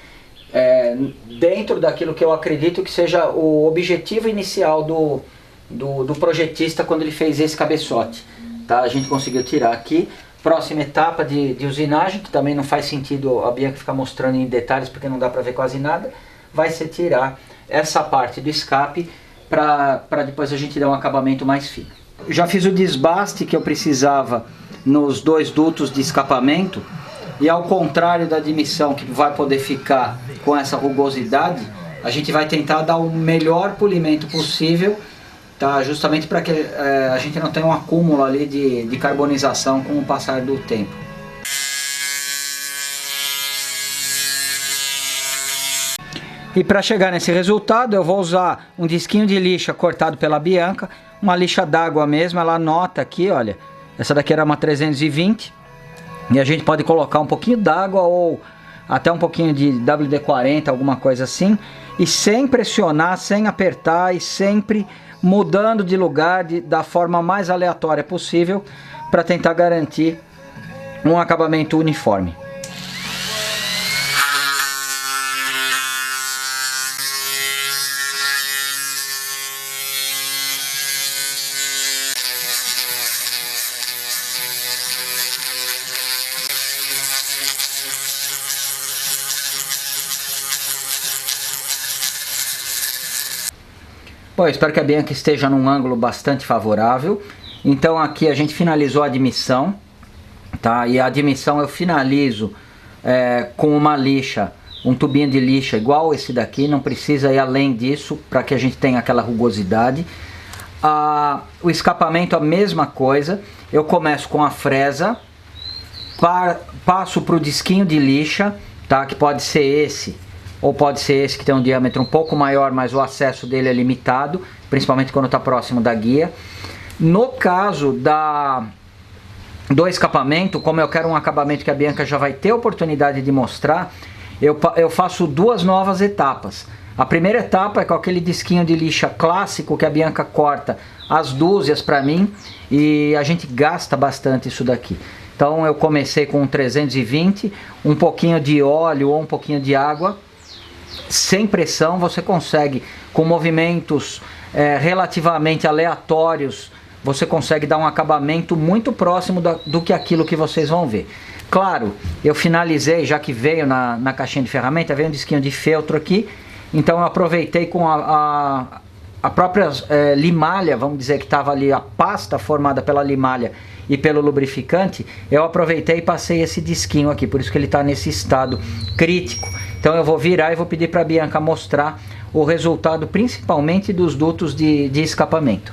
[SPEAKER 1] dentro daquilo que eu acredito que seja o objetivo inicial do projetista quando ele fez esse cabeçote, tá? A gente conseguiu tirar aqui. Próxima etapa de usinagem, que também não faz sentido a Bianca ficar mostrando em detalhes porque não dá para ver quase nada, vai ser tirar essa parte do escape para depois a gente dar um acabamento mais fino. Já fiz o desbaste que eu precisava nos dois dutos de escapamento, e ao contrário da admissão, que vai poder ficar com essa rugosidade, a gente vai tentar dar o melhor polimento possível, tá? Justamente para que a gente não tenha um acúmulo ali de carbonização com o passar do tempo. E para chegar nesse resultado, eu vou usar um disquinho de lixa cortado pela Bianca, uma lixa d'água mesmo. Ela anota aqui, olha, essa daqui era uma 320, e a gente pode colocar um pouquinho d'água ou até um pouquinho de WD-40, alguma coisa assim, e sem pressionar, sem apertar, e sempre mudando de lugar da forma mais aleatória possível, para tentar garantir um acabamento uniforme. Bom, eu espero que a Bianca esteja num ângulo bastante favorável. Então aqui a gente finalizou a admissão, tá? E a admissão eu finalizo com uma lixa, um tubinho de lixa igual esse daqui, não precisa ir além disso para que a gente tenha aquela rugosidade. O escapamento a mesma coisa, eu começo com a fresa, passo para o disquinho de lixa, tá? Que pode ser esse, ou pode ser esse que tem um diâmetro um pouco maior, mas o acesso dele é limitado, principalmente quando está próximo da guia. No caso do escapamento, como eu quero um acabamento que a Bianca já vai ter oportunidade de mostrar, eu faço duas novas etapas. A primeira etapa é com aquele disquinho de lixa clássico que a Bianca corta as dúzias para mim, e a gente gasta bastante isso daqui. Então eu comecei com um 320, um pouquinho de óleo ou um pouquinho de água, sem pressão. Você consegue, com movimentos relativamente aleatórios, você consegue dar um acabamento muito próximo do que aquilo que vocês vão ver. Claro, eu finalizei, já que veio na caixinha de ferramenta, veio um disquinho de feltro aqui, então eu aproveitei com a própria limalha, vamos dizer que estava ali, a pasta formada pela limalha e pelo lubrificante, eu aproveitei e passei esse disquinho aqui, por isso que ele está nesse estado crítico. Então eu vou virar e vou pedir para a Bianca mostrar o resultado, principalmente dos dutos de escapamento.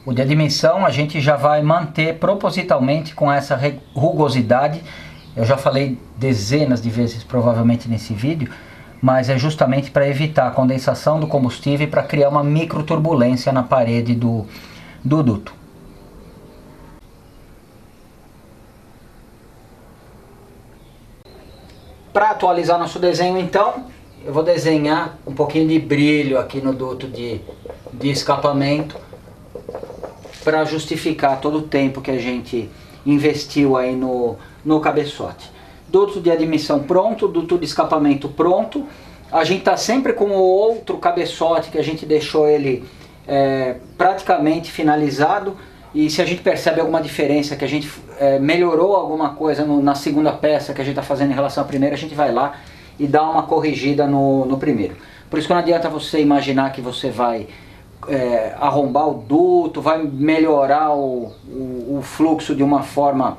[SPEAKER 1] O de admissão a gente já vai manter propositalmente com essa rugosidade. Eu já falei dezenas de vezes provavelmente nesse vídeo, mas é justamente para evitar a condensação do combustível e para criar uma micro turbulência na parede do duto. Para atualizar nosso desenho então, eu vou desenhar um pouquinho de brilho aqui no duto de escapamento, para justificar todo o tempo que a gente investiu aí no cabeçote. Duto de admissão pronto, duto de escapamento pronto. A gente está sempre com o outro cabeçote que a gente deixou ele praticamente finalizado. E se a gente percebe alguma diferença, que a gente melhorou alguma coisa na segunda peça que a gente está fazendo em relação à primeira, a gente vai lá e dá uma corrigida no primeiro. Por isso que não adianta você imaginar que você vai arrombar o duto, vai melhorar o fluxo de uma forma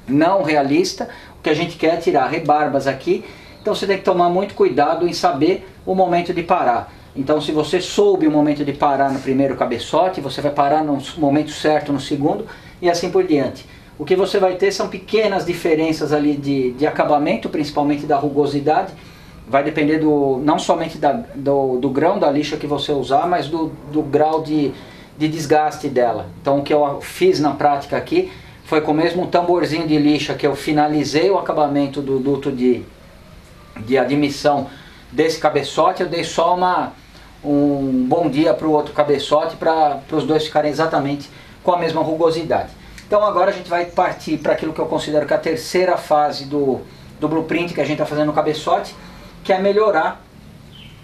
[SPEAKER 1] não realista. O que a gente quer é tirar rebarbas aqui, então você tem que tomar muito cuidado em saber o momento de parar. Então se você soube o momento de parar no primeiro cabeçote, você vai parar no momento certo no segundo e assim por diante. O que você vai ter são pequenas diferenças ali de acabamento, principalmente da rugosidade. Vai depender não somente do grão da lixa que você usar, mas do grau de desgaste dela. Então o que eu fiz na prática aqui foi com o mesmo tamborzinho de lixa que eu finalizei o acabamento do duto de admissão desse cabeçote, eu dei só um bom dia para o outro cabeçote, para os dois ficarem exatamente com a mesma rugosidade. Então agora a gente vai partir para aquilo que eu considero que é a terceira fase do blueprint que a gente está fazendo no cabeçote, que é melhorar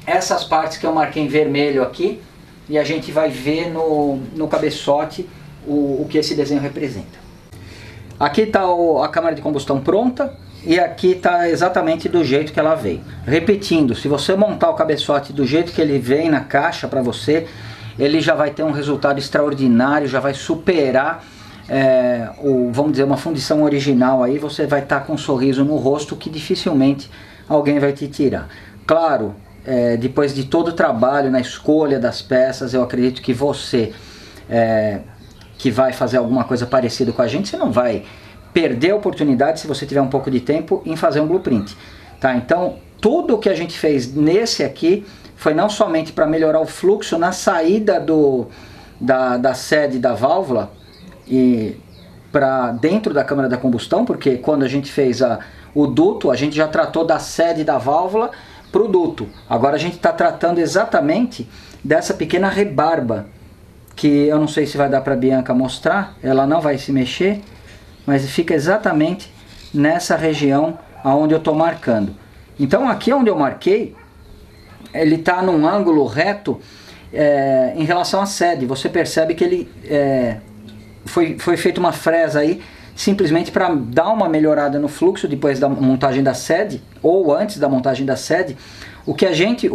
[SPEAKER 1] essas partes que eu marquei em vermelho aqui, e a gente vai ver no cabeçote o que esse desenho representa. Aqui está a câmara de combustão pronta, e aqui está exatamente do jeito que ela veio. Repetindo, se você montar o cabeçote do jeito que ele vem na caixa para você, ele já vai ter um resultado extraordinário, já vai superar vamos dizer, uma fundição original. Aí você vai estar com um sorriso no rosto que dificilmente alguém vai te tirar. Claro, depois de todo o trabalho na escolha das peças, eu acredito que você que vai fazer alguma coisa parecida com a gente, você não vai perder a oportunidade, se você tiver um pouco de tempo, em fazer um blueprint, tá? Então tudo o que a gente fez nesse aqui foi não somente para melhorar o fluxo na saída da sede da válvula e para dentro da câmara da combustão, porque quando a gente fez o duto, a gente já tratou da sede da válvula para o duto. Agora a gente está tratando exatamente dessa pequena rebarba, que eu não sei se vai dar para a Bianca mostrar, ela não vai se mexer, mas fica exatamente nessa região aonde eu estou marcando. Então aqui onde eu marquei, ele está num ângulo reto em relação à sede. Você percebe que ele foi feita uma fresa aí, simplesmente para dar uma melhorada no fluxo depois da montagem da sede, ou antes da montagem da sede. O que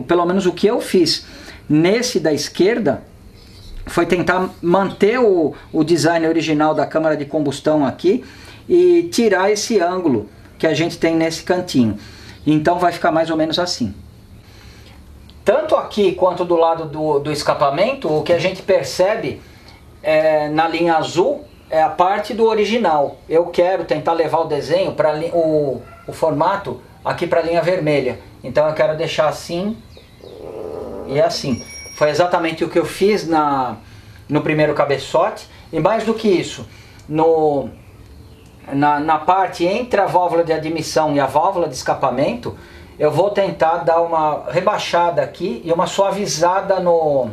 [SPEAKER 1] pelo menos o que eu fiz nesse da esquerda, foi tentar manter o design original da câmara de combustão aqui e tirar esse ângulo que a gente tem nesse cantinho. Então vai ficar mais ou menos assim. Tanto aqui quanto do lado do escapamento, o que a gente percebe na linha azul é a parte do original. Eu quero tentar levar o desenho para o formato aqui para a linha vermelha. Então eu quero deixar assim e assim. Foi exatamente o que eu fiz no primeiro cabeçote. E mais do que isso, na parte entre a válvula de admissão e a válvula de escapamento, eu vou tentar dar uma rebaixada aqui e uma suavizada no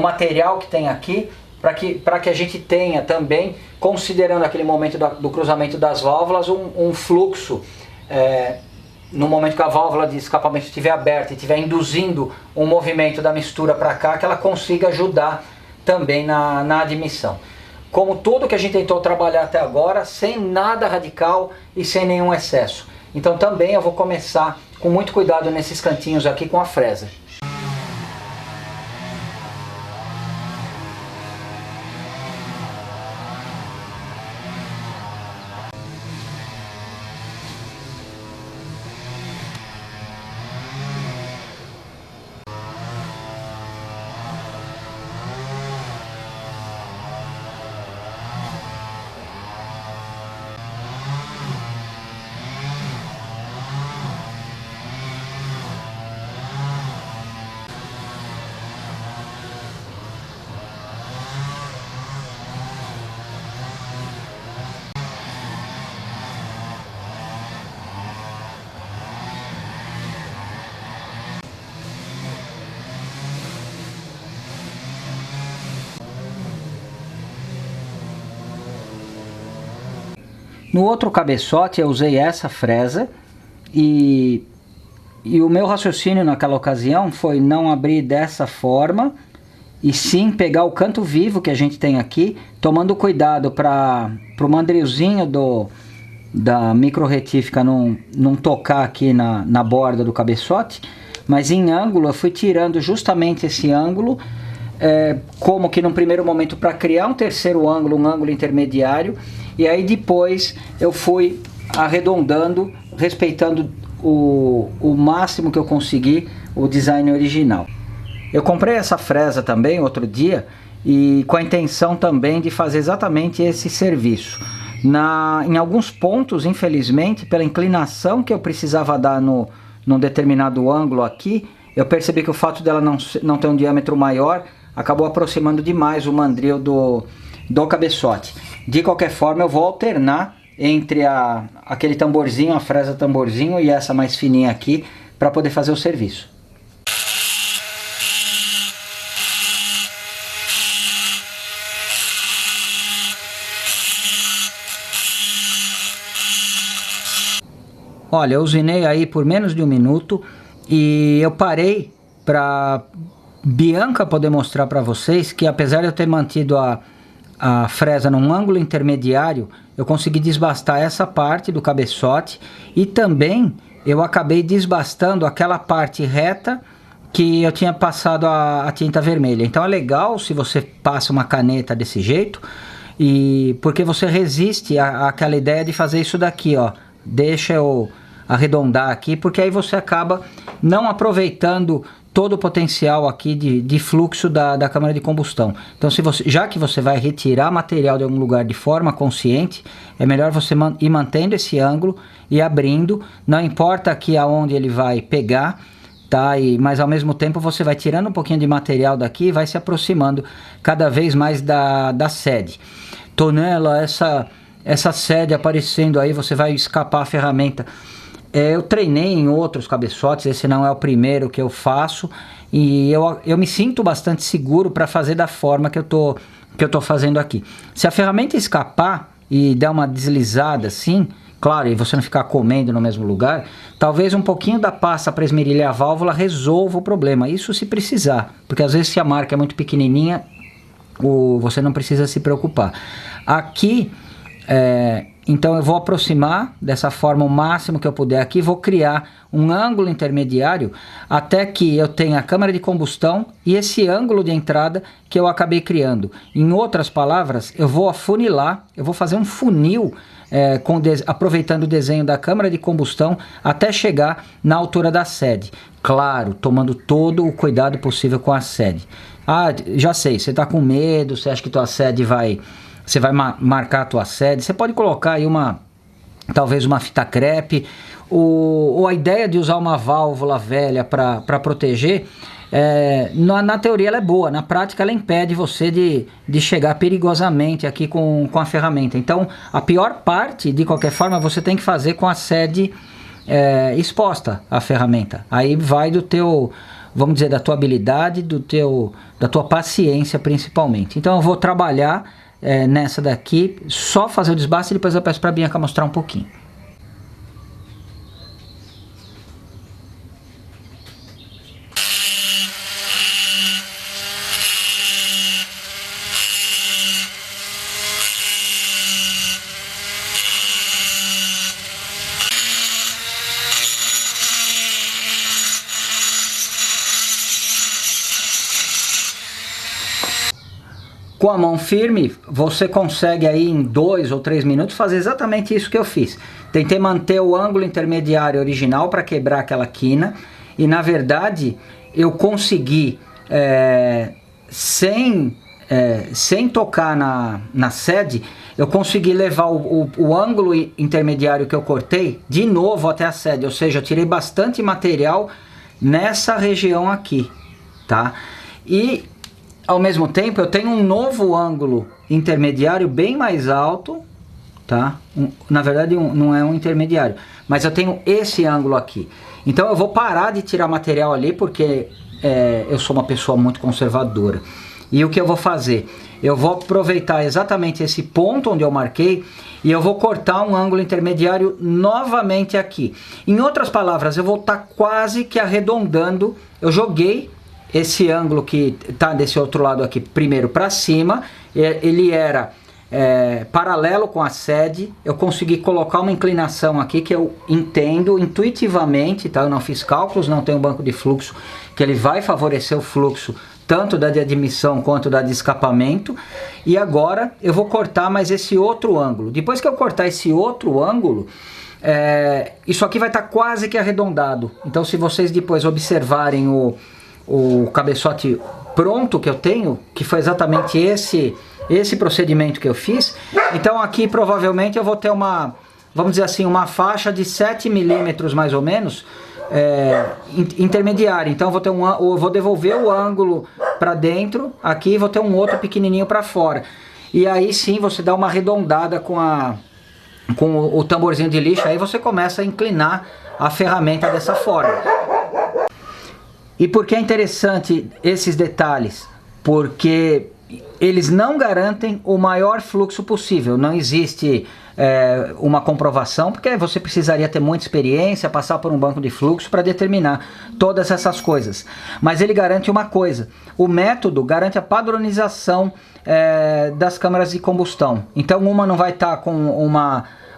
[SPEAKER 1] material que tem aqui, para que a gente tenha também, considerando aquele momento do cruzamento das válvulas, um fluxo no momento que a válvula de escapamento estiver aberta e estiver induzindo um movimento da mistura para cá, que ela consiga ajudar também na admissão. Como tudo que a gente tentou trabalhar até agora, sem nada radical e sem nenhum excesso. Então também eu vou começar com muito cuidado nesses cantinhos aqui com a fresa. No outro cabeçote eu usei essa fresa e o meu raciocínio naquela ocasião foi não abrir dessa forma e sim pegar o canto vivo que a gente tem aqui, tomando cuidado para o mandrilzinho da micro retífica não tocar aqui na borda do cabeçote, mas em ângulo eu fui tirando justamente esse ângulo, como que num primeiro momento para criar um terceiro ângulo, um ângulo intermediário, e aí depois eu fui arredondando, respeitando o máximo que eu consegui o design original. Eu comprei essa fresa também outro dia e com a intenção também de fazer exatamente esse serviço. Em alguns pontos, infelizmente, pela inclinação que eu precisava dar num determinado ângulo aqui, eu percebi que o fato dela não ter um diâmetro maior acabou aproximando demais o mandril do cabeçote. De qualquer forma, eu vou alternar entre aquele tamborzinho, a fresa tamborzinho e essa mais fininha aqui para poder fazer o serviço. Olha, eu usinei aí por menos de 1 minuto e eu parei para Bianca poder mostrar para vocês que apesar de eu ter mantido a fresa num ângulo intermediário, eu consegui desbastar essa parte do cabeçote e também eu acabei desbastando aquela parte reta que eu tinha passado a tinta vermelha. Então é legal se você passa uma caneta desse jeito, porque você resiste àquela ideia de fazer isso daqui, ó. Deixa eu arredondar aqui, porque aí você acaba não aproveitando todo o potencial aqui de fluxo da câmara de combustão. Então, já que você vai retirar material de algum lugar de forma consciente, é melhor você ir mantendo esse ângulo e abrindo, não importa aqui aonde ele vai pegar, tá? Mas ao mesmo tempo você vai tirando um pouquinho de material daqui e vai se aproximando cada vez mais da sede. Tonela, essa sede aparecendo aí, você vai escapar a ferramenta. Eu treinei em outros cabeçotes, esse não é o primeiro que eu faço e eu me sinto bastante seguro para fazer da forma que eu tô fazendo aqui. Se a ferramenta escapar e der uma deslizada assim, claro, e você não ficar comendo no mesmo lugar, talvez um pouquinho da pasta para esmerilhar a válvula resolva o problema, isso se precisar, porque às vezes se a marca é muito pequenininha, você não precisa se preocupar. Aqui, então eu vou aproximar dessa forma o máximo que eu puder aqui, vou criar um ângulo intermediário até que eu tenha a câmara de combustão e esse ângulo de entrada que eu acabei criando. Em outras palavras, eu vou afunilar, eu vou fazer um funil aproveitando o desenho da câmara de combustão até chegar na altura da sede. Claro, tomando todo o cuidado possível com a sede. Ah, já sei, você está com medo, você acha que tua sede você vai marcar a tua sede, você pode colocar aí talvez uma fita crepe, ou a ideia de usar uma válvula velha para proteger, na teoria ela é boa, na prática ela impede você de chegar perigosamente aqui com a ferramenta. Então a pior parte, de qualquer forma, você tem que fazer com a sede exposta à ferramenta. Aí vai do teu, vamos dizer, da tua habilidade, da tua paciência principalmente. Então eu vou trabalhar nessa daqui, só fazer o desbaste e depois eu peço para a Bianca mostrar um pouquinho. Com a mão firme, você consegue aí em 2 ou 3 minutos fazer exatamente isso que eu fiz. Tentei manter o ângulo intermediário original para quebrar aquela quina, e na verdade eu consegui, sem tocar na sede, eu consegui levar o ângulo intermediário que eu cortei de novo até a sede, ou seja, eu tirei bastante material nessa região aqui, tá? E ao mesmo tempo eu tenho um novo ângulo intermediário bem mais alto, tá? Na verdade não é um intermediário, mas eu tenho esse ângulo aqui. Então eu vou parar de tirar material ali porque eu sou uma pessoa muito conservadora. E o que eu vou fazer? Eu vou aproveitar exatamente esse ponto onde eu marquei e eu vou cortar um ângulo intermediário novamente aqui. Em outras palavras, eu vou estar quase que arredondando. Eu joguei esse ângulo que está desse outro lado aqui primeiro para cima, ele era paralelo com a sede. Eu consegui colocar uma inclinação aqui que eu entendo intuitivamente, tá? Eu não fiz cálculos, não tenho banco de fluxo, que ele vai favorecer o fluxo tanto da de admissão quanto da de escapamento. E agora eu vou cortar mais esse outro ângulo. Depois que eu cortar esse outro ângulo, isso aqui vai estar quase que arredondado. Então se vocês depois observarem o cabeçote pronto que eu tenho, que foi exatamente esse procedimento que eu fiz, então aqui provavelmente eu vou ter uma, vamos dizer assim, uma faixa de 7 milímetros mais ou menos, intermediária. Então eu vou devolver o ângulo para dentro aqui e vou ter um outro pequenininho para fora. E aí sim você dá uma arredondada com o tamborzinho de lixa, aí você começa a inclinar a ferramenta dessa forma. E por que é interessante esses detalhes? Porque eles não garantem o maior fluxo possível. Não existe uma comprovação, porque você precisaria ter muita experiência, passar por um banco de fluxo para determinar todas essas coisas. Mas ele garante uma coisa: o método garante a padronização das câmaras de combustão. Então uma não vai estar com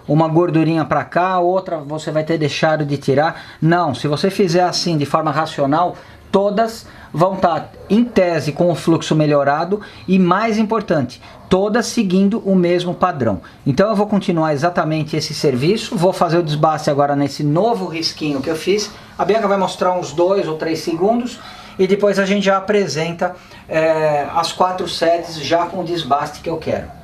[SPEAKER 1] uma gordurinha para cá, outra você vai ter deixado de tirar. Não, se você fizer assim de forma racional, todas vão estar em tese com o fluxo melhorado e, mais importante, todas seguindo o mesmo padrão. Então eu vou continuar exatamente esse serviço, vou fazer o desbaste agora nesse novo risquinho que eu fiz. A Bianca vai mostrar uns 2 ou 3 segundos e depois a gente já apresenta as 4 sedes já com o desbaste que eu quero.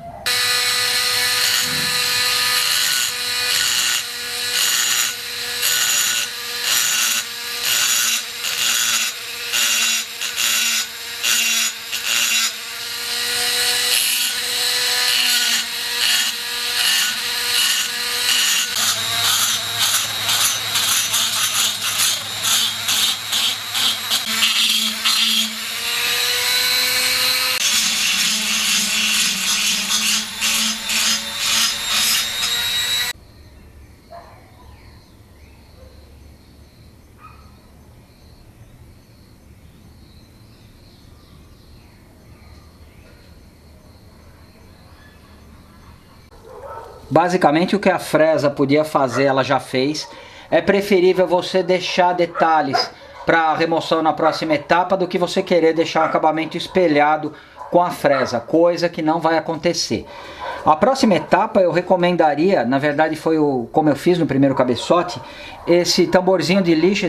[SPEAKER 1] Basicamente o que a fresa podia fazer, ela já fez. É preferível você deixar detalhes para remoção na próxima etapa do que você querer deixar um acabamento espelhado com a fresa, coisa que não vai acontecer. A próxima etapa eu recomendaria, na verdade foi como eu fiz no primeiro cabeçote, esse tamborzinho de lixa,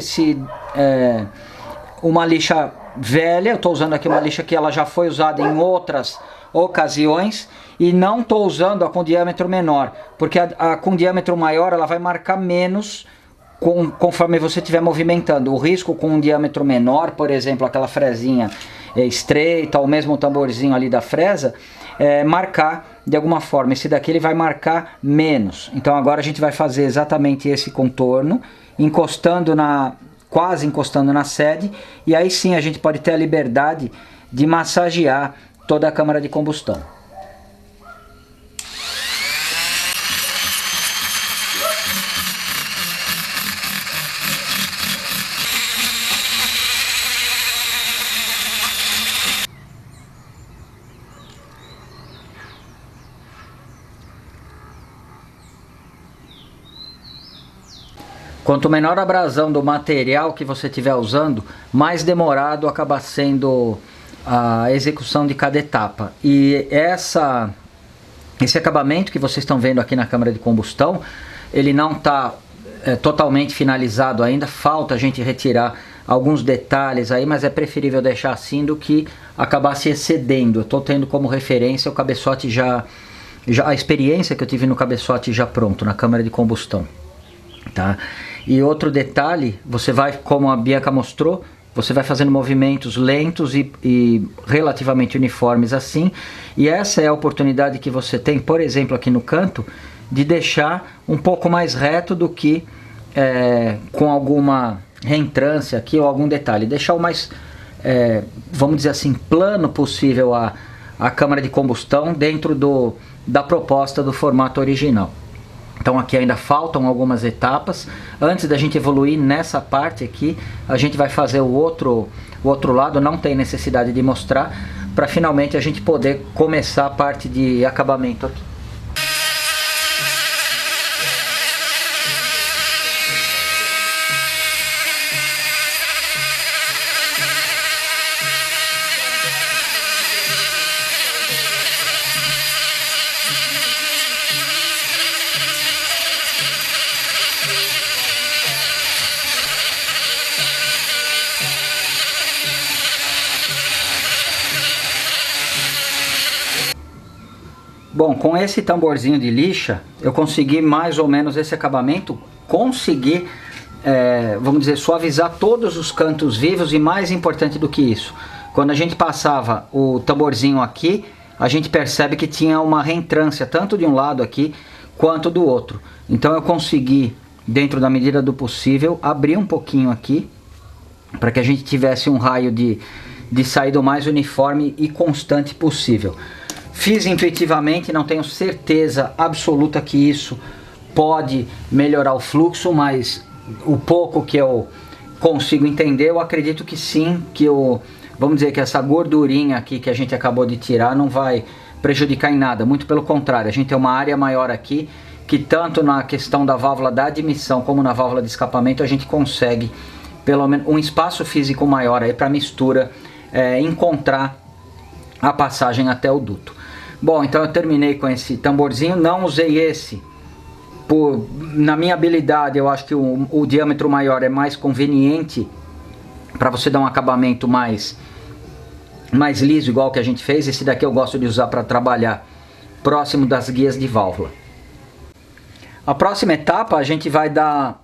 [SPEAKER 1] uma lixa velha. Eu estou usando aqui uma lixa que ela já foi usada em outras ocasiões, e não estou usando a com diâmetro menor, porque a com diâmetro maior ela vai marcar menos conforme você estiver movimentando. O risco com um diâmetro menor, por exemplo, aquela fresinha estreita, ou mesmo o tamborzinho ali da fresa, marcar de alguma forma. Esse daqui ele vai marcar menos. Então agora a gente vai fazer exatamente esse contorno, quase encostando na sede, e aí sim a gente pode ter a liberdade de massagear toda a câmara de combustão. Quanto menor a abrasão do material que você estiver usando, mais demorado acaba sendo a execução de cada etapa. E esse acabamento que vocês estão vendo aqui na câmara de combustão, ele não está totalmente finalizado ainda, falta a gente retirar alguns detalhes aí, mas é preferível deixar assim do que acabar se excedendo. Eu estou tendo como referência o cabeçote já a experiência que eu tive no cabeçote já pronto, na câmara de combustão. Tá? E outro detalhe, você vai, como a Bianca mostrou, você vai fazendo movimentos lentos e relativamente uniformes assim, e essa é a oportunidade que você tem, por exemplo, aqui no canto, de deixar um pouco mais reto do que com alguma reentrância aqui ou algum detalhe. Deixar o mais, vamos dizer assim, plano possível a câmara de combustão dentro da proposta do formato original. Então aqui ainda faltam algumas etapas. Antes da gente evoluir nessa parte aqui, a gente vai fazer o outro lado, não tem necessidade de mostrar, para finalmente a gente poder começar a parte de acabamento aqui. Bom, com esse tamborzinho de lixa, eu consegui mais ou menos esse acabamento, consegui, vamos dizer, suavizar todos os cantos vivos e mais importante do que isso, quando a gente passava o tamborzinho aqui, a gente percebe que tinha uma reentrância, tanto de um lado aqui, quanto do outro. Então eu consegui, dentro da medida do possível, abrir um pouquinho aqui, para que a gente tivesse um raio de saída o mais uniforme e constante possível. Fiz intuitivamente, não tenho certeza absoluta que isso pode melhorar o fluxo, mas o pouco que eu consigo entender, eu acredito que sim, vamos dizer que essa gordurinha aqui que a gente acabou de tirar não vai prejudicar em nada, muito pelo contrário, a gente tem uma área maior aqui, que tanto na questão da válvula da admissão como na válvula de escapamento a gente consegue pelo menos um espaço físico maior aí para mistura encontrar a passagem até o duto. Bom, então eu terminei com esse tamborzinho, não usei esse, na minha habilidade eu acho que o diâmetro maior é mais conveniente para você dar um acabamento mais liso, igual que a gente fez. Esse daqui eu gosto de usar para trabalhar próximo das guias de válvula. A próxima etapa a gente vai dar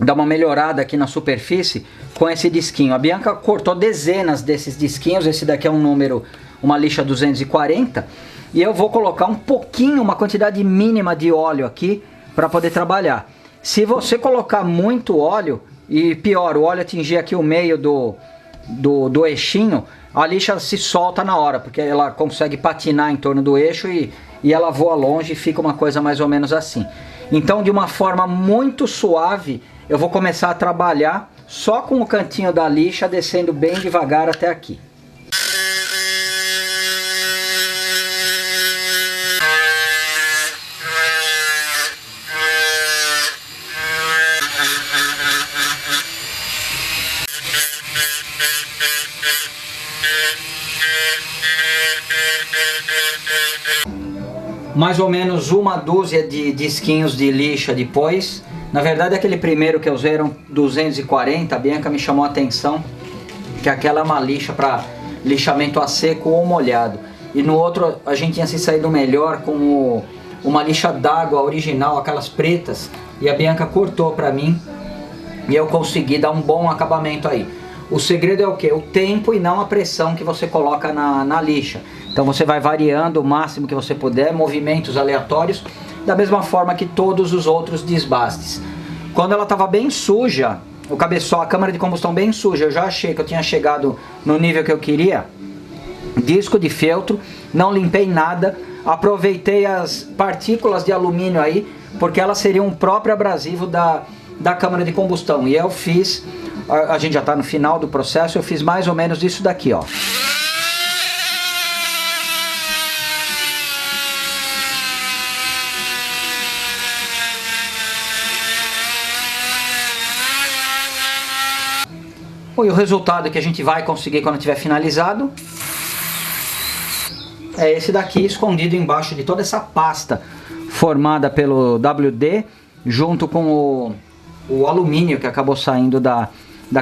[SPEAKER 1] uma melhorada aqui na superfície com esse disquinho. A Bianca cortou dezenas desses disquinhos, esse daqui é uma lixa 240, e eu vou colocar um pouquinho, uma quantidade mínima de óleo aqui para poder trabalhar. Se você colocar muito óleo, e pior, o óleo atingir aqui o meio do eixinho, a lixa se solta na hora, porque ela consegue patinar em torno do eixo e ela voa longe e fica uma coisa mais ou menos assim. Então, de uma forma muito suave, eu vou começar a trabalhar só com o cantinho da lixa, descendo bem devagar até aqui. Mais ou menos uma dúzia de disquinhos de lixa depois. Na verdade, aquele primeiro que eu usei era um 240, a Bianca me chamou a atenção que aquela é uma lixa para lixamento a seco ou molhado. E no outro a gente tinha se saído melhor com uma lixa d'água original, aquelas pretas, e a Bianca cortou para mim e eu consegui dar um bom acabamento aí. O segredo é o que? O tempo e não a pressão que você coloca na lixa. Então você vai variando o máximo que você puder, movimentos aleatórios, da mesma forma que todos os outros desbastes. Quando ela estava bem suja, o cabeçote, a câmara de combustão bem suja, eu já achei que eu tinha chegado no nível que eu queria. Disco de feltro, não limpei nada, aproveitei as partículas de alumínio aí, porque elas seriam o próprio abrasivo da câmara de combustão. E eu fiz, a gente já está no final do processo, eu fiz mais ou menos isso daqui, ó. E o resultado que a gente vai conseguir quando tiver finalizado é esse daqui, escondido embaixo de toda essa pasta formada pelo WD, junto com o alumínio que acabou saindo da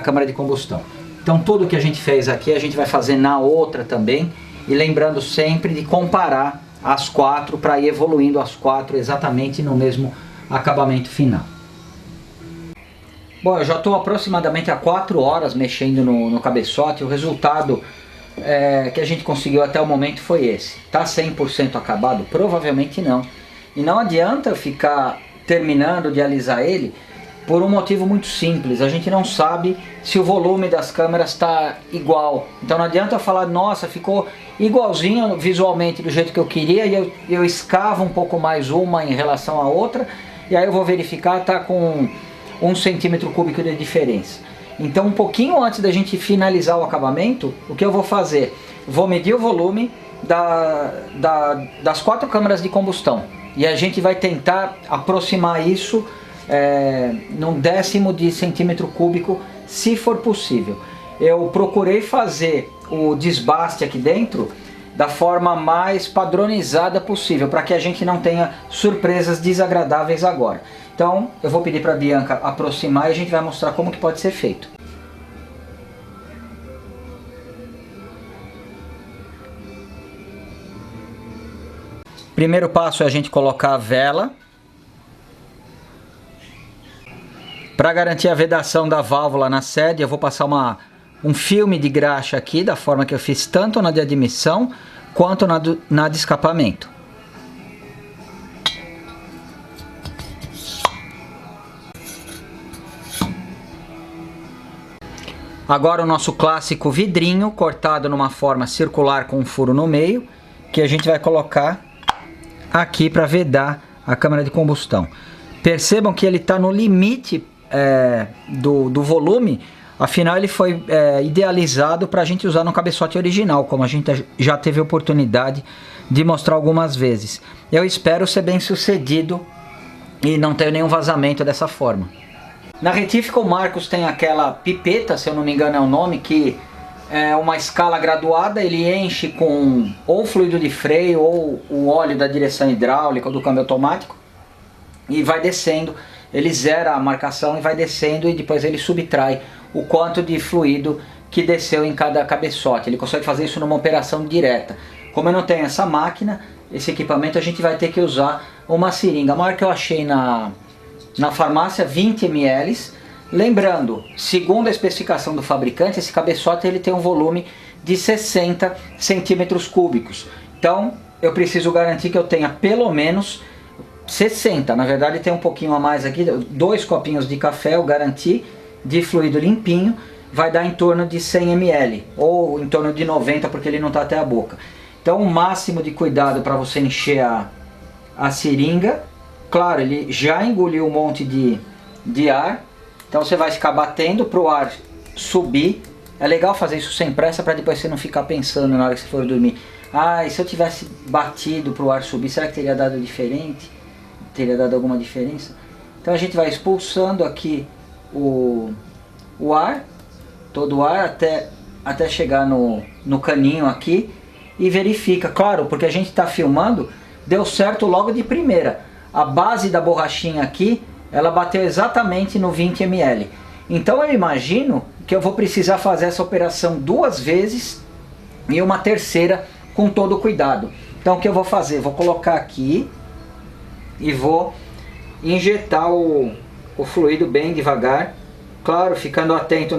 [SPEAKER 1] câmara de combustão. Então tudo que a gente fez aqui a gente vai fazer na outra também, e lembrando sempre de comparar as quatro para ir evoluindo as quatro exatamente no mesmo acabamento final. Bom, eu já estou aproximadamente há 4 horas mexendo no cabeçote. O resultado que a gente conseguiu até o momento foi esse. Tá 100% acabado? Provavelmente não. E não adianta ficar terminando de alisar ele por um motivo muito simples. A gente não sabe se o volume das câmeras está igual. Então não adianta falar, nossa, ficou igualzinho visualmente do jeito que eu queria, e eu escavo um pouco mais uma em relação à outra, e aí eu vou verificar, tá com 1 centímetro cúbico de diferença. Então um pouquinho antes da gente finalizar o acabamento, o que eu vou fazer? Vou medir o volume das 4 câmaras de combustão, e a gente vai tentar aproximar isso num 1/10 de centímetro cúbico, se for possível. Eu procurei fazer o desbaste aqui dentro da forma mais padronizada possível, para que a gente não tenha surpresas desagradáveis agora. Então eu vou pedir para a Bianca aproximar e a gente vai mostrar como que pode ser feito. Primeiro passo é a gente colocar a vela. Para garantir a vedação da válvula na sede, eu vou passar um filme de graxa aqui, da forma que eu fiz tanto na de admissão quanto na de escapamento. Agora o nosso clássico vidrinho cortado numa forma circular com um furo no meio, que a gente vai colocar aqui para vedar a câmara de combustão. Percebam que ele está no limite do volume, afinal ele foi idealizado para a gente usar no cabeçote original, como a gente já teve oportunidade de mostrar algumas vezes. Eu espero ser bem sucedido e não ter nenhum vazamento dessa forma. Na retífica o Marcos tem aquela pipeta, se eu não me engano é o nome, que é uma escala graduada. Ele enche com ou fluido de freio ou o óleo da direção hidráulica ou do câmbio automático e vai descendo. Ele zera a marcação e vai descendo, e depois ele subtrai o quanto de fluido que desceu em cada cabeçote. Ele consegue fazer isso numa operação direta. Como eu não tenho essa máquina, esse equipamento, a gente vai ter que usar uma seringa. A maior que eu achei na farmácia, 20 ml. Lembrando, segundo a especificação do fabricante, esse cabeçote ele tem um volume de 60 centímetros cúbicos. Então eu preciso garantir que eu tenha pelo menos 60, na verdade tem um pouquinho a mais aqui, 2 copinhos de café eu garanti, de fluido limpinho, vai dar em torno de 100 ml, ou em torno de 90, porque ele não está até a boca. Então o máximo de cuidado para você encher a seringa. Claro, ele já engoliu um monte de ar, então você vai ficar batendo para o ar subir. É legal fazer isso sem pressa, para depois você não ficar pensando na hora que você for dormir, ah, e se eu tivesse batido para o ar subir, será que teria dado diferente? Teria dado alguma diferença? Então a gente vai expulsando aqui o ar, todo o ar até chegar no caninho aqui, e verifica, claro, porque a gente está filmando, deu certo logo de primeira. A base da borrachinha aqui, ela bateu exatamente no 20 ml. Então eu imagino que eu vou precisar fazer essa operação 2 vezes e uma terceira com todo o cuidado. Então o que eu vou fazer? Vou colocar aqui e vou injetar o fluido bem devagar, claro, ficando atento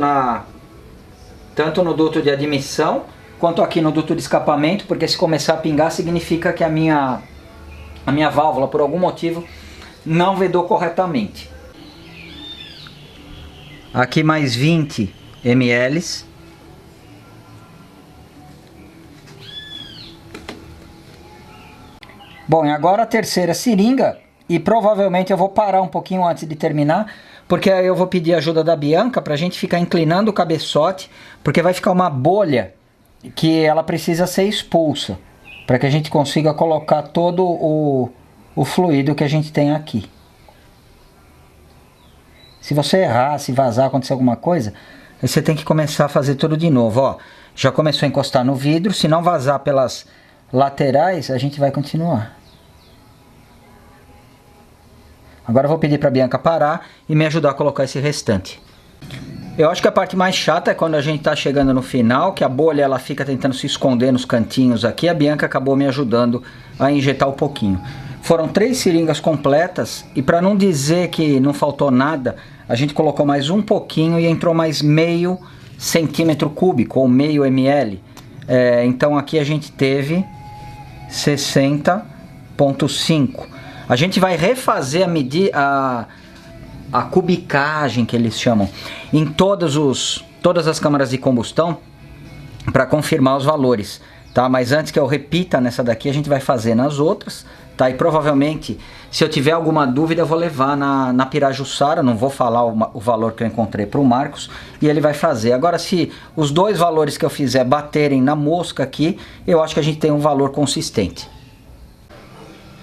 [SPEAKER 1] tanto no duto de admissão quanto aqui no duto de escapamento, porque se começar a pingar significa que a minha válvula por algum motivo não vedou corretamente. Aqui mais 20 ml. Bom, e agora a terceira seringa, e provavelmente eu vou parar um pouquinho antes de terminar, porque aí eu vou pedir a ajuda da Bianca para a gente ficar inclinando o cabeçote, porque vai ficar uma bolha que ela precisa ser expulsa, para que a gente consiga colocar todo o fluido que a gente tem aqui. Se você errar, se vazar, acontecer alguma coisa, Aí você tem que começar a fazer tudo de novo, ó. Já começou a encostar no vidro, se não vazar pelas laterais, a gente vai continuar. Agora eu vou pedir para a Bianca parar e me ajudar a colocar esse restante. Eu acho que a parte mais chata é quando a gente está chegando no final, que a bolha ela fica tentando se esconder nos cantinhos aqui. A Bianca acabou me ajudando a injetar um pouquinho. Foram 3 seringas completas e para não dizer que não faltou nada, a gente colocou mais um pouquinho e entrou mais meio centímetro cúbico ou meio ml. Então aqui a gente teve 60,5. A gente vai refazer a cubicagem que eles chamam em todas as câmaras de combustão para confirmar os valores, tá? Mas antes que eu repita nessa daqui, a gente vai fazer nas outras, tá? E provavelmente, se eu tiver alguma dúvida, eu vou levar na Pirajussara, não vou falar o valor que eu encontrei para o Marcos, e ele vai fazer. Agora, se os 2 valores que eu fizer baterem na mosca aqui, eu acho que a gente tem um valor consistente.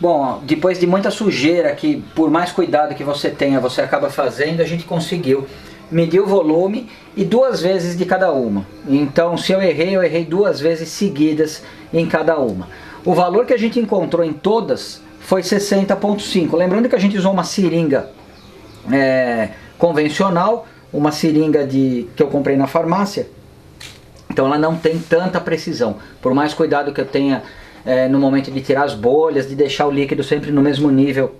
[SPEAKER 1] Bom, depois de muita sujeira que por mais cuidado que você tenha, você acaba fazendo, a gente conseguiu medir o volume e 2 vezes de cada uma. Então se eu errei 2 vezes seguidas em cada uma. O valor que a gente encontrou em todas foi 60,5. Lembrando que a gente usou uma seringa convencional, uma seringa que eu comprei na farmácia. Então ela não tem tanta precisão. Por mais cuidado que eu tenha no momento de tirar as bolhas, de deixar o líquido sempre no mesmo nível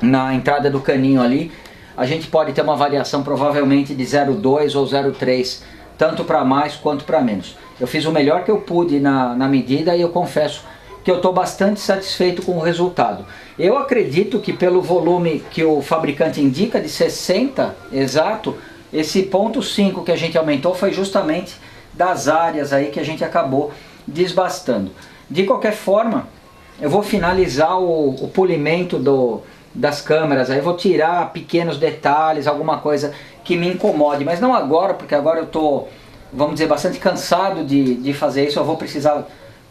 [SPEAKER 1] na entrada do caninho ali, a gente pode ter uma variação provavelmente de 0,2 ou 0,3, tanto para mais quanto para menos. Eu fiz o melhor que eu pude na medida e eu confesso que eu estou bastante satisfeito com o resultado. Eu acredito que pelo volume que o fabricante indica de 60 exato, esse 0,5 que a gente aumentou foi justamente das áreas aí que a gente acabou desbastando. De qualquer forma, eu vou finalizar o polimento das câmeras, aí eu vou tirar pequenos detalhes, alguma coisa que me incomode, mas não agora, porque agora eu estou, vamos dizer, bastante cansado de fazer isso. Eu vou precisar,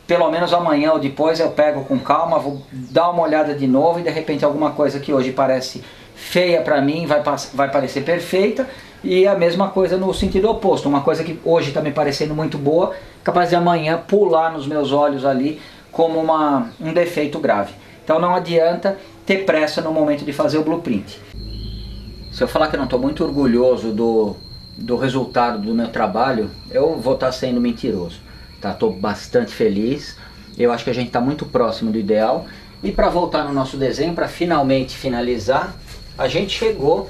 [SPEAKER 1] pelo menos amanhã ou depois, eu pego com calma, vou dar uma olhada de novo e de repente alguma coisa que hoje parece feia para mim vai parecer perfeita, e a mesma coisa no sentido oposto, uma coisa que hoje está me parecendo muito boa, capaz de amanhã pular nos meus olhos ali como um defeito grave. Então não adianta ter pressa no momento de fazer o blueprint. Se eu falar que eu não estou muito orgulhoso do resultado do meu trabalho, eu vou estar sendo mentiroso. Estou bastante feliz, eu acho que a gente está muito próximo do ideal. E para voltar no nosso desenho, para finalmente finalizar, a gente chegou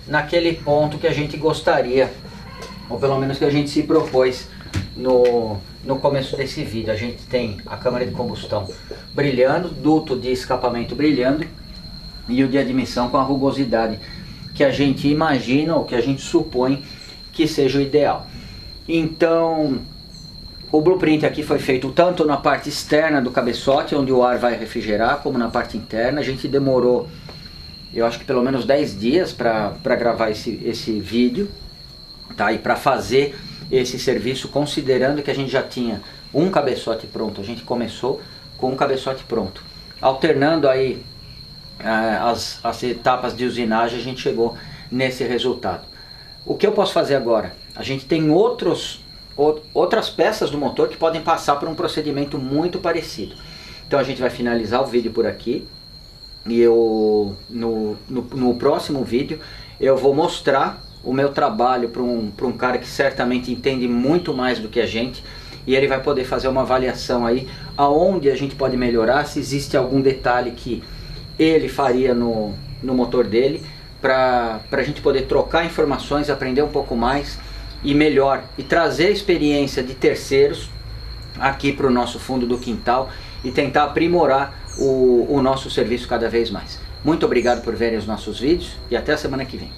[SPEAKER 1] naquele ponto que a gente gostaria, ou pelo menos que a gente se propôs no começo desse vídeo. A gente tem a câmara de combustão brilhando, duto de escapamento brilhando e o de admissão com a rugosidade que a gente imagina ou que a gente supõe que seja o ideal. Então o blueprint aqui foi feito tanto na parte externa do cabeçote, onde o ar vai refrigerar, como na parte interna. A gente demorou, eu acho que pelo menos 10 dias para gravar esse vídeo, tá? E para fazer esse serviço, considerando que a gente já tinha um cabeçote pronto. A gente começou com um cabeçote pronto. Alternando aí as etapas de usinagem, a gente chegou nesse resultado. O que eu posso fazer agora? A gente tem outras peças do motor que podem passar por um procedimento muito parecido. Então a gente vai finalizar o vídeo por aqui. E eu, no próximo vídeo, eu vou mostrar o meu trabalho para um cara que certamente entende muito mais do que a gente, e ele vai poder fazer uma avaliação aí aonde a gente pode melhorar, se existe algum detalhe que ele faria no motor dele, para a gente poder trocar informações, aprender um pouco mais e melhor, e trazer a experiência de terceiros aqui para o nosso fundo do quintal e tentar aprimorar o nosso serviço cada vez mais. Muito obrigado por verem os nossos vídeos e até a semana que vem.